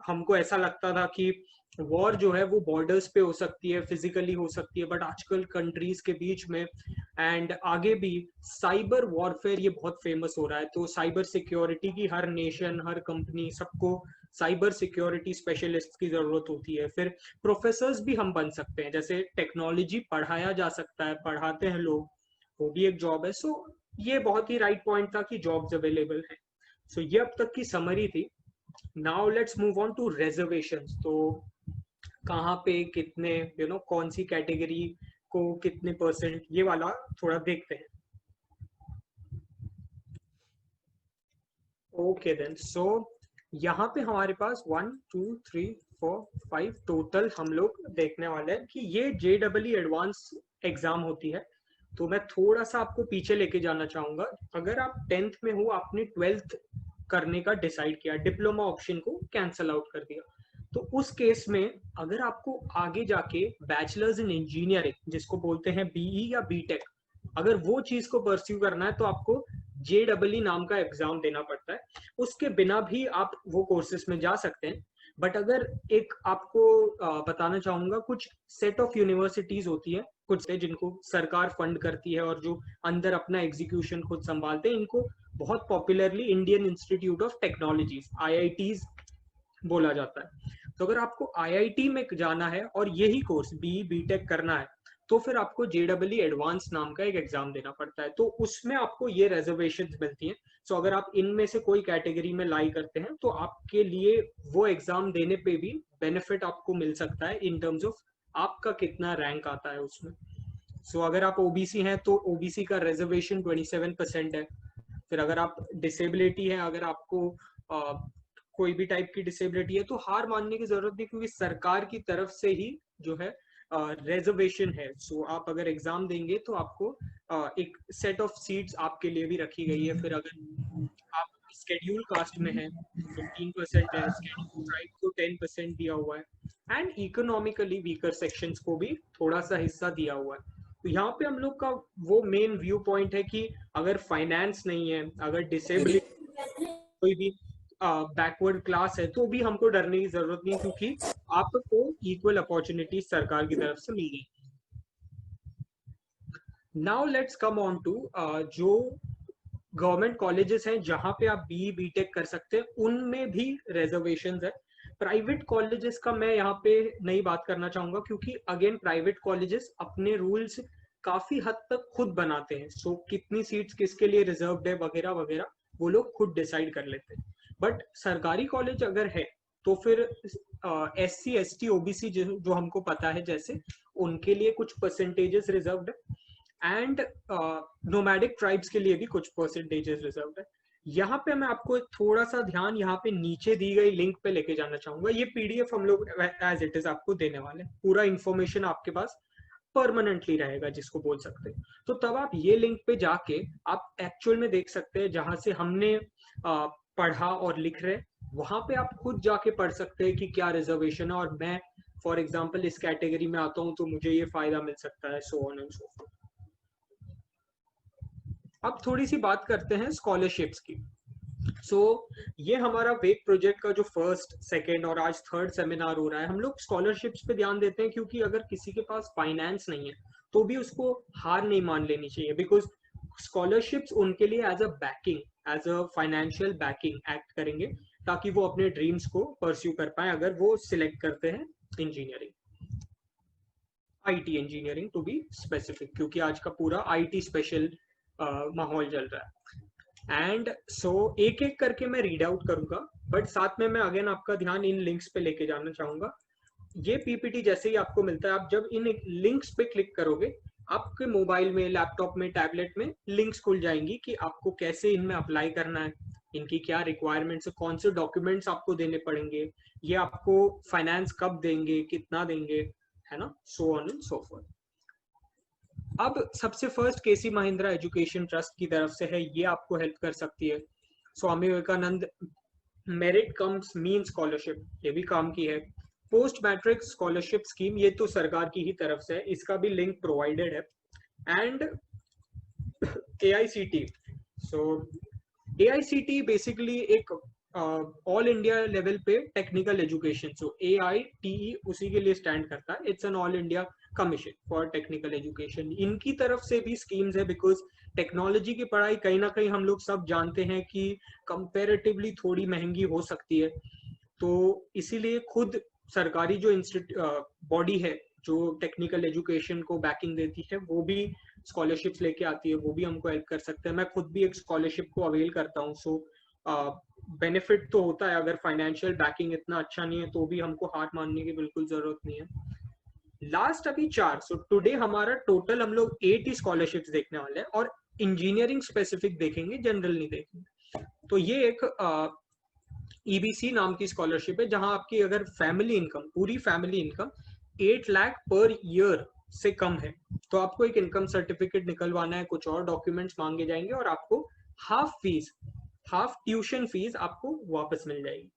हमको ऐसा लगता था कि वॉर जो है वो बॉर्डर्स पे हो सकती है, फिजिकली हो सकती है, बट आजकल कंट्रीज के बीच में एंड आगे भी साइबर वॉरफेयर ये बहुत फेमस हो रहा है। तो साइबर सिक्योरिटी की हर नेशन, हर कंपनी, सबको साइबर सिक्योरिटी स्पेशलिस्ट की जरूरत होती है। फिर प्रोफेसर्स भी हम बन सकते हैं, जैसे टेक्नोलॉजी पढ़ाया जा सकता है, पढ़ाते हैं लोग, वो भी एक जॉब है। सो ये बहुत ही राइट पॉइंट था कि जॉब्स अवेलेबल है। सो ये अब तक की समरी थी। Now let's move on to reservations. तो कहाँ पे कितने कौन सी कैटेगरी को कितने परसेंट, ये वाला थोड़ा देखते हैं। ओके देन, सो यहाँ पे हमारे पास 1 2 3 4 5 टोटल हम लोग देखने वाले हैं कि ये JEE एडवांस एग्जाम होती है। तो मैं थोड़ा सा आपको पीछे लेके जाना चाहूंगा। अगर आप 10th में हो, आपने 12th करने का डिसाइड किया, डिप्लोमा ऑप्शन को कैंसल आउट कर दिया, तो उस केस में अगर आपको आगे जाके बैचलर्स इन इंजीनियरिंग, जिसको बोलते हैं BE या BTech, अगर वो चीज को परस्यू करना है तो आपको JEE नाम का एग्जाम देना पड़ता है। उसके बिना भी आप वो कोर्सेज में जा सकते हैं। बट अगर एक आपको बताना चाहूंगा, कुछ सेट ऑफ यूनिवर्सिटीज होती है, कुछ है जिनको सरकार फंड करती है और जो अंदर अपना एग्जीक्यूशन खुद संभालते हैं, इनको बहुत popularly Indian institute of technologies, IITs बोला जाता है। तो अगर आपको IIT में जाना है और यही कोर्स BE BTech करना है, तो फिर आपको JEE एडवांस नाम का एक एग्जाम देना पड़ता है। तो उसमें आपको ये रिजर्वेशंस मिलती हैं। सो अगर आप इनमें से कोई कैटेगरी में लाई करते हैं, तो आपके लिए वो एग्जाम देने पे भी बेनिफिट आपको मिल सकता है इन टर्म्स ऑफ आपका कितना रैंक आता है उसमें। सो अगर आप OBC हैं तो OBC का रिजर्वेशन 27% है। फिर अगर आप डिसेबिलिटी है, अगर आपको कोई भी टाइप की डिसेबिलिटी है, तो हार मानने की जरूरत नहीं, क्योंकि सरकार की तरफ से ही जो है रिजर्वेशन है। सो आप अगर एग्जाम देंगे तो आपको एक सेट ऑफ सीट्स आपके लिए भी रखी गई है। फिर अगर आप स्केड्यूल कास्ट में है 15% है, स्केड्यूल ट्राइब को 10% दिया हुआ है, एंड इकोनॉमिकली वीकर सेक्शंस को भी थोड़ा सा हिस्सा दिया हुआ है। तो यहाँ पे हम लोग का वो मेन व्यू पॉइंट है कि अगर फाइनेंस नहीं है, अगर डिसेबिलिटी, कोई भी बैकवर्ड क्लास है, तो भी हमको डरने की जरूरत नहीं, क्योंकि आपको इक्वल अपॉर्चुनिटी सरकार की तरफ से मिल गई। Now let's come on to जो गवर्नमेंट कॉलेजेस हैं जहां पे आप BE BTech कर सकते हैं, उनमें भी रिजर्वेशंस है। प्राइवेट कॉलेजेस का मैं यहाँ पे नहीं बात करना चाहूंगा, क्योंकि अगेन प्राइवेट कॉलेजेस अपने रूल्स काफी हद तक खुद बनाते हैं। सो कितनी सीट्स किसके लिए रिजर्व्ड है वगैरह वगैरह, वो लोग खुद डिसाइड कर लेते हैं। बट सरकारी कॉलेज अगर है, तो फिर SC ST OBC जो हमको पता है, जैसे उनके लिए कुछ परसेंटेजेस रिजर्व्ड है, एंड नोमैडिक ट्राइब्स के लिए भी कुछ परसेंटेजेस रिजर्व्ड है। यहाँ पे मैं आपको थोड़ा सा ध्यान यहाँ पे नीचे दी गई लिंक पे लेके जाना चाहूंगा। ये PDF हम लोग एज इट इज आपको देने वाले हैं, पूरा इंफॉर्मेशन आपके पास परमानेंटली रहेगा, जिसको बोल सकते हैं। तो तब आप ये लिंक पे जाके आप एक्चुअल में देख सकते हैं, जहां से हमने पढ़ा और लिख रहे, वहां पे आप खुद जाके पढ़ सकते हैं कि क्या रिजर्वेशन है, और मैं फॉर एग्जाम्पल इस कैटेगरी में आता हूँ तो मुझे ये फायदा मिल सकता है, so on and so fourth. अब थोड़ी सी बात करते हैं स्कॉलरशिप्स की। ये हमारा वेक प्रोजेक्ट का जो फर्स्ट, सेकेंड और आज थर्ड सेमिनार हो रहा है, हम लोग स्कॉलरशिप्स पे ध्यान देते हैं, क्योंकि अगर किसी के पास फाइनेंस नहीं है तो भी उसको हार नहीं मान लेनी चाहिए, बिकॉज स्कॉलरशिप्स उनके लिए as a backing, as a financial backing act करेंगे, ताकि वो अपने ड्रीम्स को परस्यू कर पाए, अगर वो सिलेक्ट करते हैं engineering, IT engineering to be specific, क्योंकि आज का पूरा IT स्पेशल माहौल चल रहा है। एंड एक एक करके मैं रीड आउट करूंगा, बट साथ में मैं अगेन आपका ध्यान इन लिंक्स पे लेके जाना चाहूंगा। ये PPT जैसे ही आपको मिलता है, आप जब इन लिंक्स पे क्लिक करोगे, आपके मोबाइल में, लैपटॉप में, टैबलेट में लिंक्स खुल जाएंगी कि आपको कैसे इनमें अप्लाई करना है, इनकी क्या रिक्वायरमेंट्स है, कौन से डॉक्यूमेंट्स आपको देने पड़ेंगे, ये आपको फाइनेंस कब देंगे, कितना देंगे, है ना, so on and so fourth. अब सबसे first KC Mahindra education trust की तरफ से है, ये आपको हेल्प कर सकती है। Swami Vivekananda merit comes mean scholarship, ये भी काम की है। पोस्ट मैट्रिक स्कॉलरशिप स्कीम, ये तो सरकार की ही तरफ से है, इसका भी लिंक प्रोवाइडेड है। एंड AICT, AICT बेसिकली एक ऑल इंडिया लेवल पे टेक्निकल एजुकेशन, सो AITE उसी के लिए स्टैंड करता है, it's an all India commission for technical education. इनकी तरफ से भी स्कीम्स है, बिकॉज टेक्नोलॉजी की पढ़ाई कहीं ना कहीं हम लोग सब जानते हैं कि कंपैरेटिवली थोड़ी महंगी हो सकती है, तो इसीलिए खुद सरकारी जो बॉडी है जो टेक्निकल एजुकेशन को बैकिंग देती है, वो भी स्कॉलरशिप्स लेके आती है, वो भी हमको हेल्प कर सकते हैं। मैं खुद भी एक स्कॉलरशिप को अवेल करता हूँ, सो बेनिफिट तो होता है। अगर फाइनेंशियल बैकिंग इतना अच्छा नहीं है तो भी हमको हार मानने की बिल्कुल जरूरत नहीं है। लास्ट अभी 4, सो टुडे हमारा टोटल हम लोग 8 ही स्कॉलरशिप्स देखने वाले हैं, और इंजीनियरिंग स्पेसिफिक देखेंगे, जनरल नहीं देखेंगे। तो ये एक EBC नाम की स्कॉलरशिप है, जहां आपकी अगर फैमिली इनकम, पूरी family income 8 lakh per year से कम है, तो आपको एक इनकम सर्टिफिकेट निकलवाना है, कुछ और डॉक्यूमेंट्स मांगे जाएंगे, और आपको हाफ ट्यूशन फीस आपको वापस मिल जाएगी।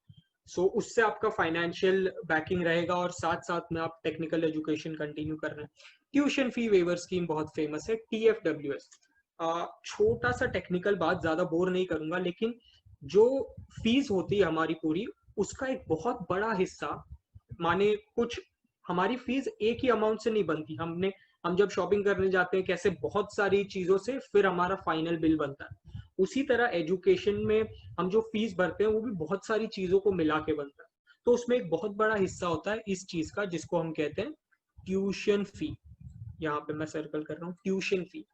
सो उससे आपका फाइनेंशियल बैकिंग रहेगा, और साथ साथ में आप टेक्निकल एजुकेशन कंटिन्यू कर रहे हैं। ट्यूशन फी वेवर स्कीम बहुत फेमस है, TFWS। छोटा सा टेक्निकल बात, ज्यादा बोर नहीं करूंगा, लेकिन जो फीस होती है हमारी पूरी, उसका एक बहुत बड़ा हिस्सा, माने कुछ हमारी फीस एक ही अमाउंट से नहीं बनती। हम जब शॉपिंग करने जाते हैं कैसे बहुत सारी चीजों से फिर हमारा फाइनल बिल बनता है, उसी तरह एजुकेशन में हम जो फीस भरते हैं वो भी बहुत सारी चीजों को मिला के बनता है। तो उसमें एक बहुत बड़ा हिस्सा होता है इस चीज का, जिसको हम कहते हैं ट्यूशन फी। यहाँ पे मैं सर्कल कर रहा हूँ, ट्यूशन फी।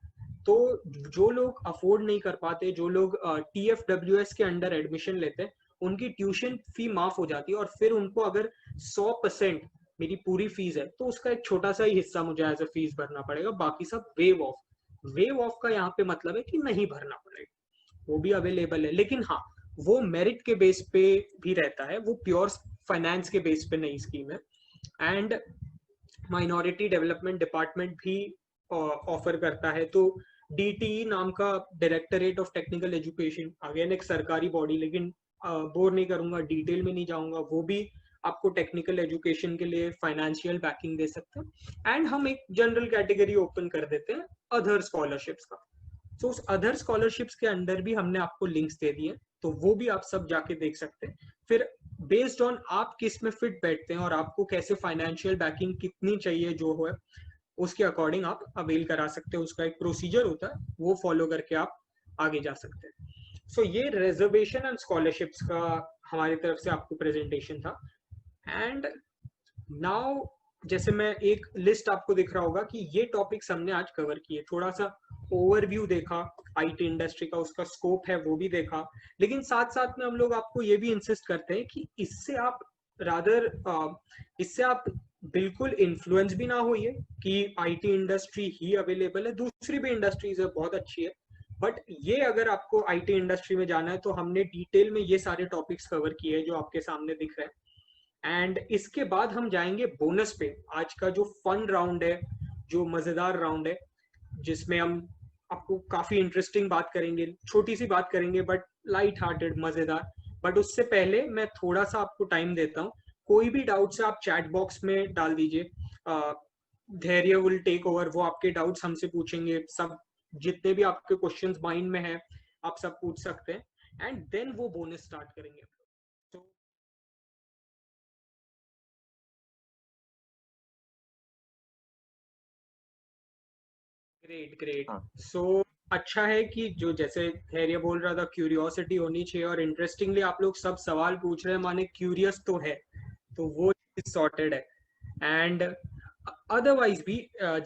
तो जो लोग अफोर्ड नहीं कर पाते, जो लोग TFWS के अंडर एडमिशन लेते हैं, उनकी ट्यूशन फी माफ हो जाती है, और फिर उनको अगर 100% मेरी पूरी फीस है तो उसका एक छोटा सा ही हिस्सा मुझे एज अ फीस भरना पड़ेगा, बाकी सब वेव ऑफ का यहाँ पे मतलब है कि नहीं भरना पड़ेगा, वो भी अवेलेबल है। लेकिन हाँ, वो मेरिट के बेस पे भी रहता है, वो प्योर फाइनेंस के बेस पे नई स्कीम है। एंड माइनॉरिटी डेवलपमेंट डिपार्टमेंट भी ऑफर करता है। तो DTE नाम का directorate of technical education, again एक सरकारी बॉडी, लेकिन बोर नहीं करूंगा, डिटेल में नहीं जाऊंगा, वो भी आपको टेक्निकल एजुकेशन के लिए फाइनेंशियल बैकिंग दे सकते हैं। एंड हम एक जनरल कैटेगरी ओपन कर देते हैं अदर स्कॉलरशिप्स का। तो उस अदर स्कॉलरशिप्स के अंदर भी हमने आपको लिंक्स दे दिए, तो वो भी आप सब जाके देख सकते हैं। फिर बेस्ड ऑन आप किस में फिट बैठते हैं और आपको कैसे फाइनेंशियल बैकिंग कितनी चाहिए जो है, उसके अकॉर्डिंग आप अवेल करा सकते हैं। उसका एक प्रोसीजर होता है, वो फॉलो करके आप आगे जा सकते हैं। सो ये रिजर्वेशन एंड स्कॉलरशिप्स का हमारी तरफ से आपको प्रेजेंटेशन था। एंड नाउ जैसे मैं एक लिस्ट आपको दिख रहा होगा कि ये टॉपिक्स हमने आज कवर किए, थोड़ा सा ओवरव्यू देखा IT इंडस्ट्री का, उसका स्कोप है वो भी देखा, लेकिन साथ साथ में हम लोग आपको ये भी इंसिस्ट करते हैं कि इससे आप बिल्कुल इन्फ्लुएंस भी ना होइए कि IT इंडस्ट्री ही अवेलेबल है, दूसरी भी इंडस्ट्रीज है बहुत अच्छी है, बट ये अगर आपको IT इंडस्ट्री में जाना है तो हमने डिटेल में ये सारे टॉपिक्स कवर किए हैं जो आपके सामने दिख रहे हैं। एंड इसके बाद हम जाएंगे बोनस पे, आज का जो फन राउंड है, जो मजेदार राउंड है, जिसमें हम आपको काफी इंटरेस्टिंग बात करेंगे, छोटी सी बात करेंगे बट लाइट हार्टेड, मजेदार। बट उससे पहले मैं थोड़ा सा आपको टाइम देता हूँ, कोई भी डाउट्स आप चैट बॉक्स में डाल दीजिए, धैर्य विल टेक ओवर, वो आपके डाउट्स हमसे पूछेंगे, सब जितने भी आपके क्वेश्चंस माइंड में है आप सब पूछ सकते हैं, एंड देन वो बोनस स्टार्ट करेंगे। तो ग्रेट। हाँ। सो अच्छा है कि जो जैसे धैर्य बोल रहा था, क्यूरियोसिटी होनी चाहिए, और इंटरेस्टिंगली आप लोग सब सवाल पूछ रहे हैं, माने क्यूरियस तो है, तो वो चीज सॉर्टेड है। एंड अदरवाइज भी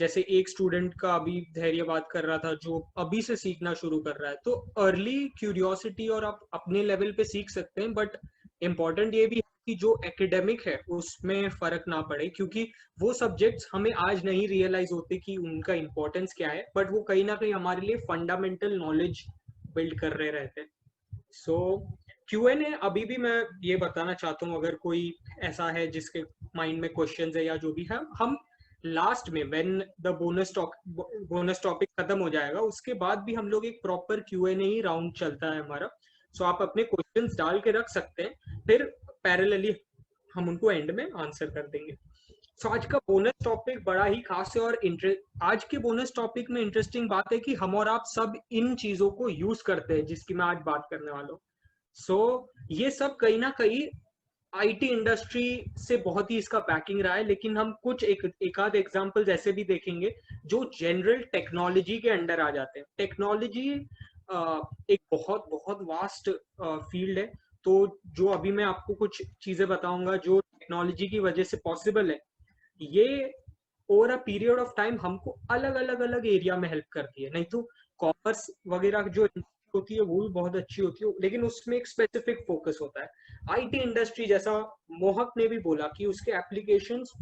जैसे एक स्टूडेंट का अभी धैर्य बात कर रहा था जो अभी से सीखना शुरू कर रहा है, तो अर्ली क्यूरियोसिटी और आप अपने लेवल पे सीख सकते हैं, बट इम्पोर्टेंट ये भी है कि जो एकेडमिक है उसमें फर्क ना पड़े, क्योंकि वो सब्जेक्ट्स हमें आज नहीं रियलाइज होते कि उनका इम्पोर्टेंस क्या है, बट वो कहीं ना कहीं हमारे लिए फंडामेंटल नॉलेज बिल्ड कर रहे रहते हैं। सो Q&A अभी भी मैं ये बताना चाहता हूँ, अगर कोई ऐसा है जिसके माइंड में क्वेश्चंस है या जो भी है, हम लास्ट में व्हेन द बोनस टॉपिक खत्म हो जाएगा उसके बाद भी हम लोग एक प्रॉपर Q&A ही राउंड चलता है हमारा। सो आप अपने क्वेश्चंस डाल के रख सकते हैं, फिर पैरेलली हम उनको एंड में आंसर कर देंगे। सो आज का बोनस टॉपिक बड़ा ही खास है, और आज के बोनस टॉपिक में इंटरेस्टिंग बात है कि हम और आप सब इन चीजों को यूज करते हैं जिसकी मैं आज बात करने वाला हूँ। सो ये सब कहीं ना कहीं आईटी इंडस्ट्री से बहुत ही इसका बैकिंग रहा है, लेकिन हम कुछ एक आध एग्जांपल्स ऐसे भी देखेंगे जो जनरल टेक्नोलॉजी के अंडर आ जाते हैं। टेक्नोलॉजी एक बहुत बहुत वास्ट फील्ड है, तो जो अभी मैं आपको कुछ चीजें बताऊंगा जो टेक्नोलॉजी की वजह से पॉसिबल है, ये over a period of time हमको अलग अलग अलग एरिया में हेल्प करती है। नहीं तो कॉमर्स वगैरह जो होती है वो भी बहुत अच्छी होती है, लेकिन उसमें एक स्पेसिफिक फोकस होता है। आईटी इंडस्ट्री, जैसा मोहक ने भी बोला कि उसके एप्लीकेशंस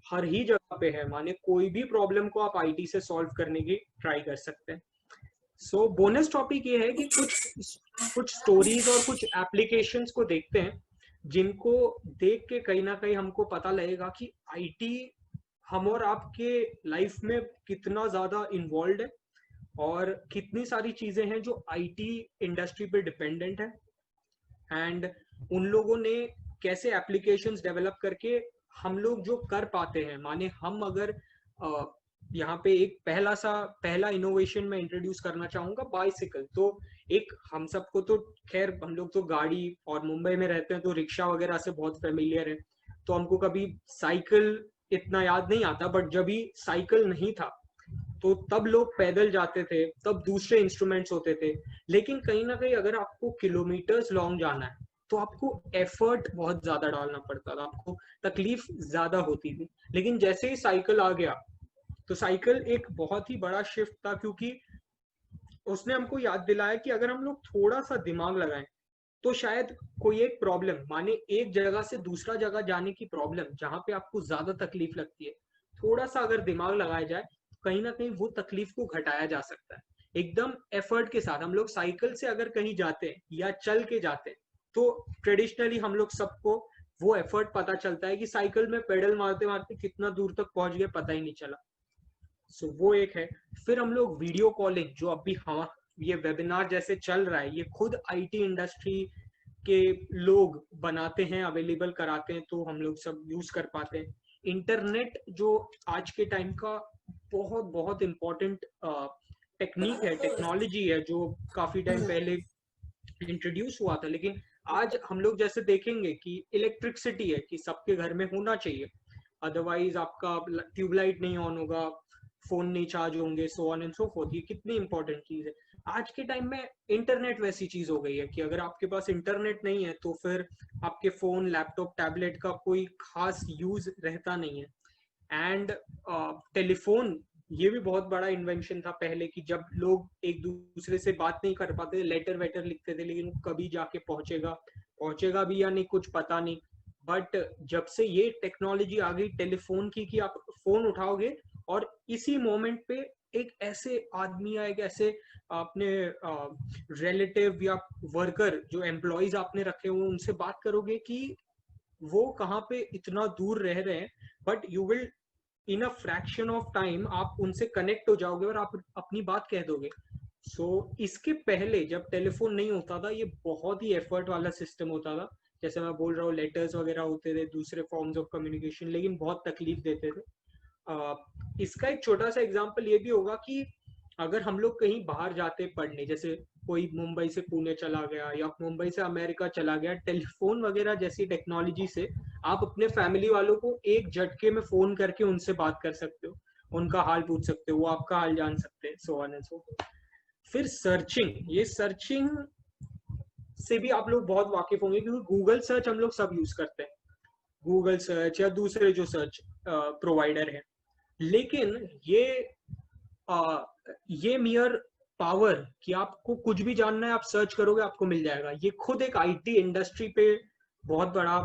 हर ही जगह पे है, माने कोई भी प्रॉब्लम को आप आईटी से सॉल्व करने की ट्राई कर सकते हैं। सो बोनस टॉपिक ये है कि कुछ स्टोरीज और कुछ एप्लीकेशंस को देखते हैं जिनको देख के कहीं ना कहीं हमको पता लगेगा कि आईटी हम और आपके लाइफ में कितना ज्यादा इन्वॉल्व है और कितनी सारी चीजें हैं जो आईटी इंडस्ट्री पे डिपेंडेंट है, एंड उन लोगों ने कैसे एप्लीकेशंस डेवलप करके हम लोग जो कर पाते हैं। माने हम अगर यहाँ पे एक पहला इनोवेशन में इंट्रोड्यूस करना चाहूंगा, बाइसिकल। तो एक हम सबको तो खैर हम लोग तो गाड़ी और मुंबई में रहते हैं तो रिक्शा वगैरह से बहुत फेमिलियर है, तो हमको कभी साइकिल इतना याद नहीं आता, बट जब भी साइकिल नहीं था तो तब लोग पैदल जाते थे, तब दूसरे इंस्ट्रूमेंट्स होते थे। लेकिन कहीं ना कहीं अगर आपको किलोमीटर्स लॉन्ग जाना है तो आपको एफर्ट बहुत ज्यादा डालना पड़ता था, आपको तकलीफ ज्यादा होती थी। लेकिन जैसे ही साइकिल आ गया तो साइकिल एक बहुत ही बड़ा शिफ्ट था, क्योंकि उसने हमको याद दिलाया कि अगर हम लोग थोड़ा सा दिमाग लगाएं तो शायद कोई एक प्रॉब्लम, माने एक जगह से दूसरा जगह जाने की प्रॉब्लम जहां पे आपको ज्यादा तकलीफ लगती है, थोड़ा सा अगर दिमाग लगाया जाए तो कहीं ना कहीं वो तकलीफ को घटाया जा सकता है एकदम एफर्ट के साथ। हम लोग साइकिल से अगर कहीं जाते हैं या चल के जाते हैं तो ट्रेडिशनली हम लोग सबको वो एफर्ट पता चलता है कि साइकिल में पेडल मारते मारते कितना दूर तक पहुंच गए पता ही नहीं चला। सो वो एक है। फिर हम लोग वीडियो कॉलिंग, जो अभी हम ये वेबिनार जैसे चल रहा है, ये खुद आईटी इंडस्ट्री के लोग बनाते हैं, अवेलेबल कराते हैं, तो हम लोग सब यूज कर पाते हैं। इंटरनेट जो आज के टाइम का बहुत बहुत इम्पोर्टेंट टेक्निक है, टेक्नोलॉजी है, जो काफी टाइम पहले इंट्रोड्यूस हुआ था, लेकिन आज हम लोग जैसे देखेंगे कि इलेक्ट्रिसिटी है कि सबके घर में होना चाहिए, अदरवाइज आपका ट्यूबलाइट नहीं ऑन होगा, फोन नहीं चार्ज होंगे, so on and so fourth. ये कितनी इंपॉर्टेंट चीज है। आज के टाइम में इंटरनेट वैसी चीज हो गई है कि अगर आपके पास इंटरनेट नहीं है तो फिर आपके फोन, लैपटॉप, टैबलेट का कोई खास यूज रहता नहीं है। एंड टेलीफोन, ये भी बहुत बड़ा इन्वेंशन था पहले, कि जब लोग एक दूसरे से बात नहीं कर पाते, लेटर वेटर लिखते थे, लेकिन कभी जाके पहुंचेगा भी या नहीं कुछ पता नहीं। बट जब से ये टेक्नोलॉजी आ गई टेलीफोन की, कि आप फोन उठाओगे और इसी मोमेंट पे एक ऐसे आदमी या एक ऐसे अपने रिलेटिव या वर्कर, जो एम्प्लॉयज आपने रखे हुए, उनसे बात करोगे कि वो कहाँ पे इतना दूर रह रहे हैं, but you will in a fraction of time आप उनसे कनेक्ट हो जाओगे और आप अपनी बात कह दोगे। सो इसके पहले जब टेलीफोन नहीं होता था, ये बहुत ही एफर्ट वाला सिस्टम होता था। जैसे मैं बोल रहा हूँ, लेटर्स वगैरह होते थे, दूसरे फॉर्म्स ऑफ कम्युनिकेशन, लेकिन बहुत तकलीफ देते थे। इसका एक छोटा सा एग्जांपल ये भी होगा कि अगर हम लोग कहीं बाहर जाते पढ़ने, जैसे कोई मुंबई से पुणे चला गया या मुंबई से अमेरिका चला गया, टेलीफोन वगैरह जैसी टेक्नोलॉजी से आप अपने फैमिली वालों को एक झटके में फोन करके उनसे बात कर सकते हो, उनका हाल पूछ सकते हो, वो आपका हाल जान सकते हैं, so on and so fourth. फिर सर्चिंग, ये सर्चिंग से भी आप लोग बहुत वाकिफ होंगे, क्योंकि गूगल सर्च हम लोग सब यूज करते हैं, गूगल सर्च या दूसरे जो सर्च प्रोवाइडर है। लेकिन ये मियर पावर कि आपको कुछ भी जानना है आप सर्च करोगे आपको मिल जाएगा, ये खुद एक आईटी इंडस्ट्री पे बहुत बड़ा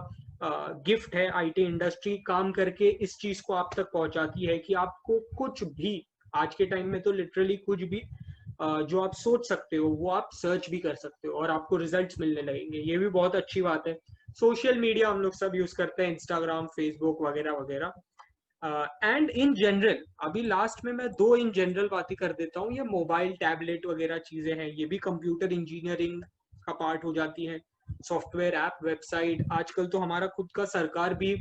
गिफ्ट है। आईटी इंडस्ट्री काम करके इस चीज को आप तक पहुंचाती है कि आपको कुछ भी, आज के टाइम में तो लिटरली कुछ भी जो आप सोच सकते हो वो आप सर्च भी कर सकते हो और आपको रिजल्ट्स मिलने लगेंगे। ये भी बहुत अच्छी बात है। सोशल मीडिया हम लोग सब यूज करते हैं, इंस्टाग्राम, फेसबुक वगैरह वगैरह। एंड इन जनरल, अभी लास्ट में मैं दो इन जनरल बातें कर देता हूँ। ये मोबाइल, टैबलेट वगैरह चीजें हैं, ये भी कंप्यूटर इंजीनियरिंग का पार्ट हो जाती है। सॉफ्टवेयर, ऐप, वेबसाइट, आजकल तो हमारा खुद का सरकार भी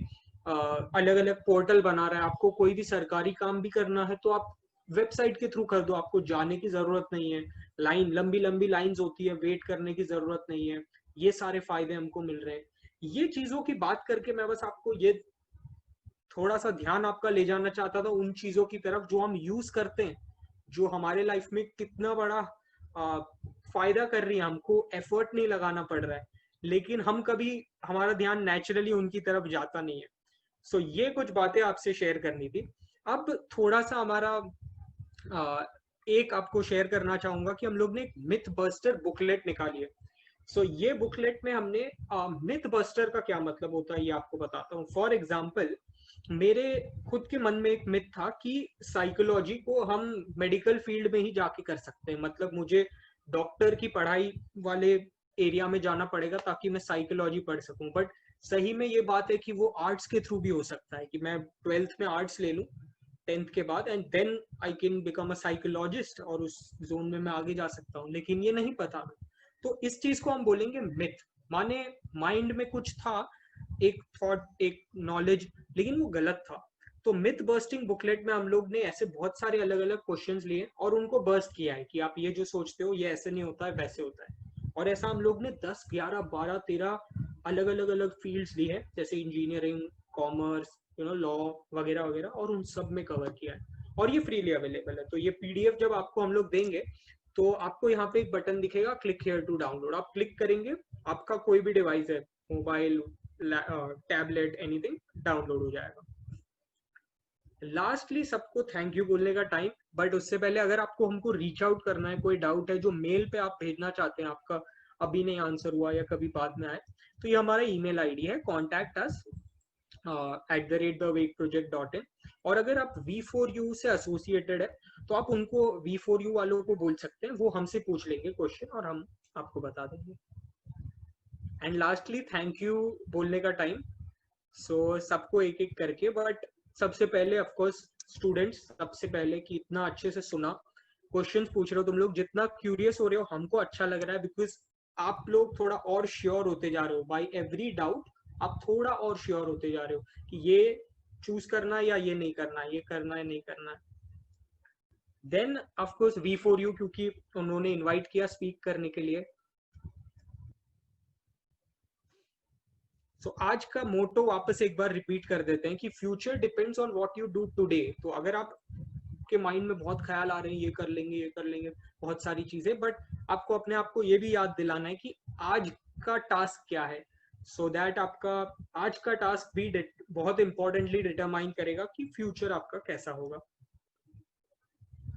अलग अलग पोर्टल बना रहा है। आपको कोई भी सरकारी काम भी करना है तो आप वेबसाइट के थ्रू कर दो, आपको जाने की जरूरत नहीं है, लंबी लंबी लाइंस होती है, वेट करने की जरूरत नहीं है। ये सारे फायदे हमको मिल रहे हैं। ये चीजों की बात करके मैं बस आपको ये थोड़ा सा ध्यान आपका ले जाना चाहता था उन चीजों की तरफ जो हम यूज करते हैं, जो हमारे लाइफ में कितना बड़ा फायदा कर रही है, हमको एफर्ट नहीं लगाना पड़ रहा है, लेकिन हम कभी हमारा ध्यान नेचुरली उनकी तरफ जाता नहीं है। सो ये कुछ बातें आपसे शेयर करनी थी। अब थोड़ा सा हमारा एक आपको शेयर करना चाहूंगा कि हम लोग ने एक मिथ बस्टर बुकलेट निकाली है। सो ये बुकलेट में हमने मिथ बस्टर का क्या मतलब होता है ये आपको बताता हूँ। फॉर एग्जाम्पल, मेरे खुद के मन में एक मिथ था कि साइकोलॉजी को हम मेडिकल फील्ड में ही जाके कर सकते हैं, मतलब मुझे डॉक्टर की पढ़ाई वाले एरिया में जाना पड़ेगा ताकि मैं साइकोलॉजी पढ़ सकूं। बट सही में ये बात है कि वो आर्ट्स के थ्रू भी हो सकता है कि मैं 12th में आर्ट्स ले लूं 10th के बाद, and then I can become a psychologist और उस जोन में मैं आगे जा सकता हूँ, लेकिन ये नहीं पता। तो इस चीज को हम बोलेंगे मिथ, माने माइंड में कुछ था, एक थॉट, एक नॉलेज, लेकिन वो गलत था। तो मिथ बर्स्टिंग बुकलेट में हम लोग ने ऐसे बहुत सारे अलग अलग क्वेश्चंस लिए और उनको बर्स्ट किया है कि आप ये जो सोचते हो ये ऐसे नहीं होता है, वैसे होता है। और ऐसा हम लोग ने 10, 11, 12, 13 अलग अलग फील्ड्स ली है, जैसे इंजीनियरिंग, कॉमर्स, लॉ वगैरह वगैरह, और उन सब में कवर किया है। और ये फ्रीली अवेलेबल है। तो ये पीडीएफ जब आपको हम लोग देंगे तो आपको यहाँ पे एक बटन दिखेगा, क्लिक हियर टू डाउनलोड। आप क्लिक करेंगे, आपका कोई भी डिवाइस है, मोबाइल, टैबलेट, एनीथिंग, डाउनलोड हो जाएगा। लास्टली सबको थैंक यू बोलने का टाइम, बट उससे पहले अगर आपको हमको रीच आउट करना है, कोई डाउट है जो मेल पे आप भेजना चाहते हैं, आपका अभी नहीं आंसर हुआ या कभी बाद में आए, तो ये हमारा ईमेल आईडी है contact@thewavproject.in। और अगर आप V4U से एसोसिएटेड है तो आप उनको, V4U वालों को बोल सकते हैं, वो हमसे पूछ लेंगे क्वेश्चन और हम आपको बता देंगे। एंड लास्टली थैंक यू बोलने का टाइम। सो सबको एक एक करके, बट सबसे पहले ऑफ कोर्स स्टूडेंट्स, सबसे पहले कि इतना अच्छे से सुना, क्वेश्चंस पूछ रहे हो तुम लोग, जितना क्यूरियस हो रहे हो हमको अच्छा लग रहा है, बिकॉज आप लोग थोड़ा और श्योर होते जा रहे हो बाय एवरी डाउट। आप थोड़ा और श्योर होते जा रहे हो कि ये चूज करना है या ये नहीं करना है, ये करना है नहीं करना है। देन ऑफ कोर्स V4U, क्योंकि उन्होंने इनवाइट किया स्पीक करने के लिए। So, आज का मोटो वापस एक बार रिपीट कर देते हैं कि future depends on what you do today. तो अगर आप के माइंड में बहुत ख्याल आ रहे हैं, ये कर लेंगे, ये कर लेंगे, बहुत सारी चीजें, बट आपको अपने आप को ये भी याद दिलाना है कि आज का टास्क क्या है, सो दैट आपका आज का टास्क भी बहुत इंपॉर्टेंटली डिटरमाइन करेगा कि फ्यूचर आपका कैसा होगा।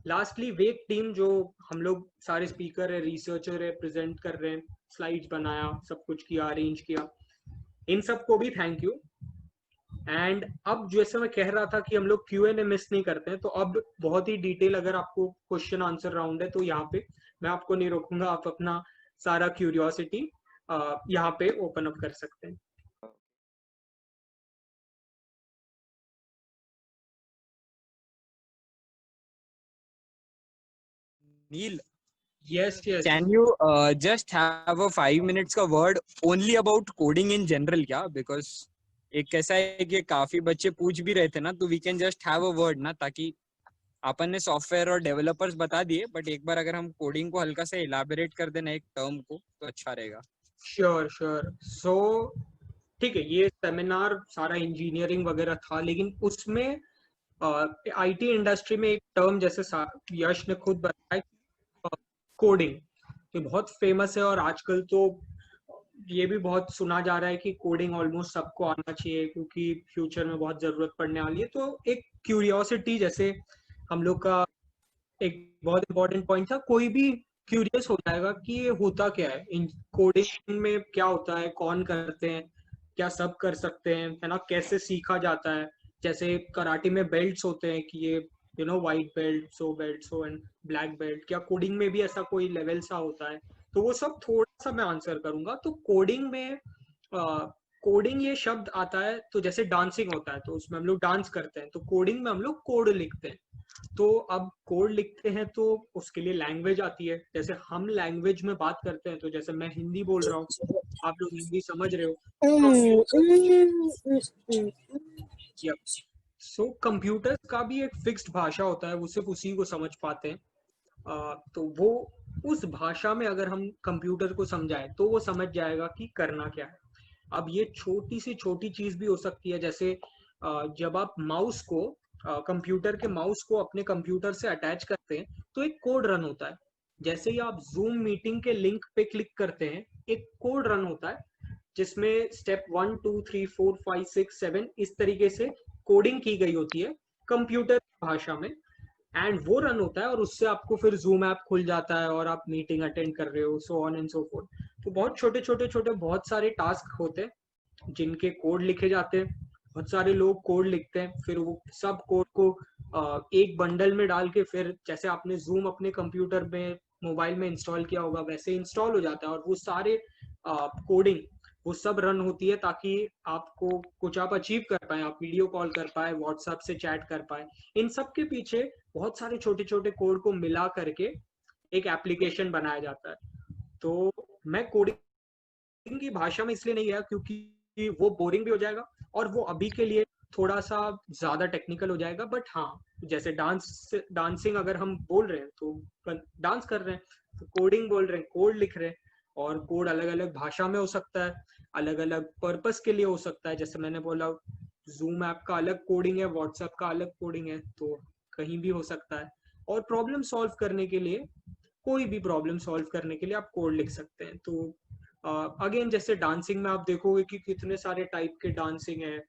लास्टली वेक टीम, जो हम लोग सारे स्पीकर है, रिसर्चर है, प्रेजेंट कर रहे हैं, स्लाइड्स बनाया, सब कुछ किया, अरेंज किया, इन सबको भी थैंक यू। एंड अब जैसे मैं कह रहा था कि हम लोग Q&A मिस नहीं करते हैं, तो अब बहुत ही डिटेल अगर आपको क्वेश्चन आंसर राउंड है तो यहाँ पे मैं आपको नहीं रोकूंगा, आप अपना सारा क्यूरियोसिटी यहाँ पे ओपन अप कर सकते हैं। Neil, Yes, yes. can you just have a 5 minutes का word only about coding in general क्या? Because एक कैसा है कि काफी बच्चे पूछ भी रहे थे ना, तो we can just have a word ना, ताकि अपन ने सॉफ्टवेयर और डेवलपर्स बता दिए, बट एक बार अगर हम कोडिंग को हल्का से इलाबोरेट कर देना एक टर्म को, तो अच्छा रहेगा। Sure sure. सो ठीक है, ये सेमिनार सारा इंजीनियरिंग वगैरह था, लेकिन उसमें आईटी इंडस्ट्री में एक टर्म, जैसे यश ने खुद बताया, कोडिंग, ये बहुत फेमस है और आजकल तो ये भी बहुत सुना जा रहा है कि कोडिंग ऑलमोस्ट सबको आना चाहिए क्योंकि फ्यूचर में बहुत जरूरत पड़ने वाली है। तो एक क्यूरियोसिटी, जैसे हम लोग का एक बहुत इंपॉर्टेंट पॉइंट था, कोई भी क्यूरियस हो जाएगा कि ये होता क्या है, इन कोडिंग में क्या होता है, कौन करते हैं, क्या सब कर सकते हैं, है ना, कैसे सीखा जाता है। जैसे कराटे में बेल्ट्स होते हैं कि ये white belt so and black belt, क्या कोडिंग में भी ऐसा कोई लेवल सा होता है? तो वो सब थोड़ा सा मैं आंसर करूंगा। तो कोडिंग में कोडिंग ये शब्द आता है, तो जैसे डांसिंग होता है तो उसमें हम लोग डांस करते हैं, तो कोडिंग में हम लोग कोड लिखते हैं। तो अब कोड लिखते हैं तो उसके लिए लैंग्वेज आती है, जैसे हम लैंग्वेज में बात करते हैं, तो जैसे मैं हिंदी बोल रहा हूँ, आप लोग हिंदी समझ रहे हो, सो कंप्यूटर का भी एक फिक्स्ड भाषा होता है, वो सिर्फ उसी को समझ पाते हैं। तो वो उस भाषा में अगर हम कंप्यूटर को समझाएं तो वो समझ जाएगा कि करना क्या है। अब ये छोटी सी छोटी चीज भी हो सकती है, जैसे जब आप माउस को कंप्यूटर के माउस को अपने कंप्यूटर से अटैच करते हैं तो एक कोड रन होता है। जैसे ही आप जूम मीटिंग के लिंक पे क्लिक करते हैं एक कोड रन होता है जिसमें स्टेप 1 2 3 4 5 6 7 इस तरीके से कोडिंग की गई होती है कंप्यूटर भाषा में, एंड वो रन होता है और उससे आपको फिर जूम ऐप खुल जाता है और आप मीटिंग अटेंड कर रहे हो, so on and so fourth. तो बहुत छोटे छोटे छोटे बहुत सारे टास्क होते हैं जिनके कोड लिखे जाते हैं, बहुत सारे लोग कोड लिखते हैं, फिर वो सब कोड को एक बंडल में डाल के फिर जैसे आपने जूम अपने कंप्यूटर में मोबाइल में इंस्टॉल किया होगा वैसे इंस्टॉल हो जाता है और वो सारे कोडिंग वो सब रन होती है ताकि आपको कुछ आप अचीव कर पाए, आप वीडियो कॉल कर पाए, व्हाट्सएप से चैट कर पाए। इन सब के पीछे बहुत सारे छोटे छोटे कोड को मिला करके एक एप्लीकेशन बनाया जाता है। तो मैं कोडिंग की भाषा में इसलिए नहीं गया क्योंकि वो बोरिंग भी हो जाएगा और वो अभी के लिए थोड़ा सा ज्यादा टेक्निकल हो जाएगा। बट हाँ, जैसे डांसिंग अगर हम बोल रहे हैं तो डांस कर रहे हैं, तो कोडिंग बोल रहे हैं, कोड लिख रहे हैं, और कोड अलग अलग भाषा में हो सकता है, अलग अलग पर्पस के लिए हो सकता है। जैसे मैंने बोला जूम ऐप का अलग कोडिंग है, व्हाट्सएप का अलग कोडिंग है, तो कहीं भी हो सकता है। और प्रॉब्लम सॉल्व करने के लिए, कोई भी प्रॉब्लम सॉल्व करने के लिए आप कोड लिख सकते हैं। तो अगेन जैसे डांसिंग में आप देखोगे कि कितने सारे टाइप के डांसिंग है,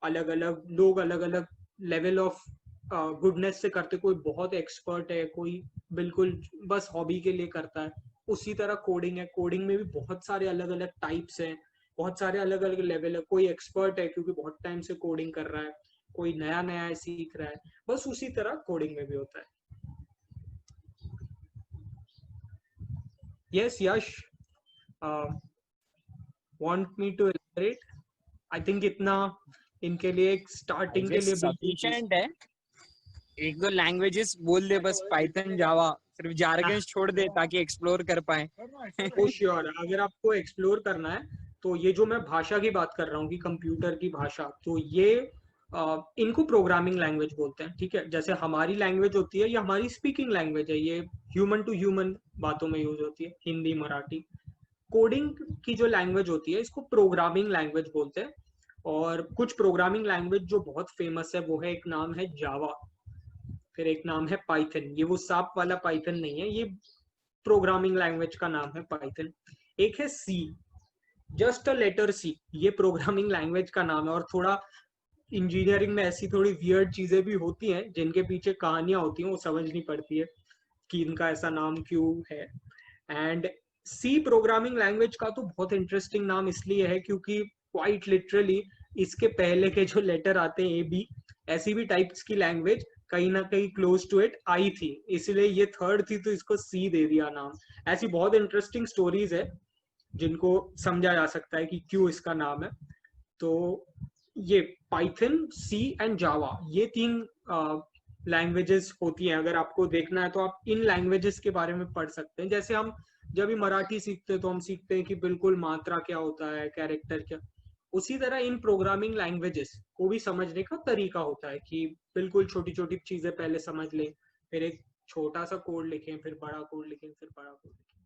अलग अलग लोग अलग अलग लेवल ऑफ गुडनेस से करते, कोई बहुत एक्सपर्ट है, कोई बिल्कुल बस हॉबी के लिए करता है। उसी तरह कोडिंग है, कोडिंग में भी बहुत सारे अलग अलग टाइप्स हैं, बहुत सारे अलग अलग लेवल है। कोई एक्सपर्ट है क्योंकि बहुत टाइम से कोडिंग कर रहा है, कोई नया नया सीख रहा है, बस उसी तरह कोडिंग में भी होता है। Yes Yash, want me to elaborate? I think इतना इनके लिए एक स्टार्टिंग के लिए सफिशिएंट है। एक दो लैंग्वेजेस बोल दे बस, पाइथन जावा, सिर्फ जार्गन्स छोड़ दे ताकि एक्सप्लोर कर पाए। फॉर श्योर, अगर आपको एक्सप्लोर करना है तो ये जो मैं भाषा की बात कर रहा हूँ कि कंप्यूटर की भाषा, तो ये इनको प्रोग्रामिंग लैंग्वेज बोलते हैं। ठीक है, जैसे हमारी लैंग्वेज होती है, ये हमारी स्पीकिंग लैंग्वेज है, ये ह्यूमन टू ह्यूमन बातों में यूज होती है, हिंदी मराठी। कोडिंग की जो लैंग्वेज होती है इसको प्रोग्रामिंग लैंग्वेज बोलते हैं। और कुछ प्रोग्रामिंग लैंग्वेज जो बहुत फेमस है वो है, एक नाम है जावा, फिर एक नाम है पाइथन। ये वो सांप वाला पाइथन नहीं है, ये प्रोग्रामिंग लैंग्वेज का नाम है पाइथन। एक है सी, जस्ट अ लेटर सी, ये प्रोग्रामिंग लैंग्वेज का नाम है। और थोड़ा इंजीनियरिंग में ऐसी थोड़ी वियर्ड चीजें भी होती हैं जिनके पीछे कहानियां होती हैं, वो समझनी पड़ती है कि इनका ऐसा नाम क्यों है। एंड सी प्रोग्रामिंग लैंग्वेज का तो बहुत इंटरेस्टिंग नाम इसलिए है क्योंकि क्वाइट लिटरली इसके पहले के जो लेटर आते हैं, ए बी, ऐसी भी टाइप्स की लैंग्वेज कहीं ना कहीं क्लोज टू इट आई थी, इसलिए ये थर्ड थी तो इसको सी दे दिया नाम। ऐसी बहुत इंटरेस्टिंग स्टोरीज है जिनको समझा जा सकता है कि क्यों इसका नाम है। तो ये पाइथन, सी एंड जावा, ये तीन लैंग्वेजेस होती हैं। अगर आपको देखना है तो आप इन लैंग्वेजेस के बारे में पढ़ सकते हैं। जैसे हम जब भी मराठी सीखते हैं तो हम सीखते हैं कि बिल्कुल मात्रा क्या होता है, कैरेक्टर क्या, उसी तरह इन प्रोग्रामिंग लैंग्वेजेस को भी समझने का तरीका होता है कि बिल्कुल छोटी छोटी चीजें पहले समझ लें, फिर एक छोटा सा कोड लिखें, फिर बड़ा कोड लिखें, फिर बड़ा कोड लिखें।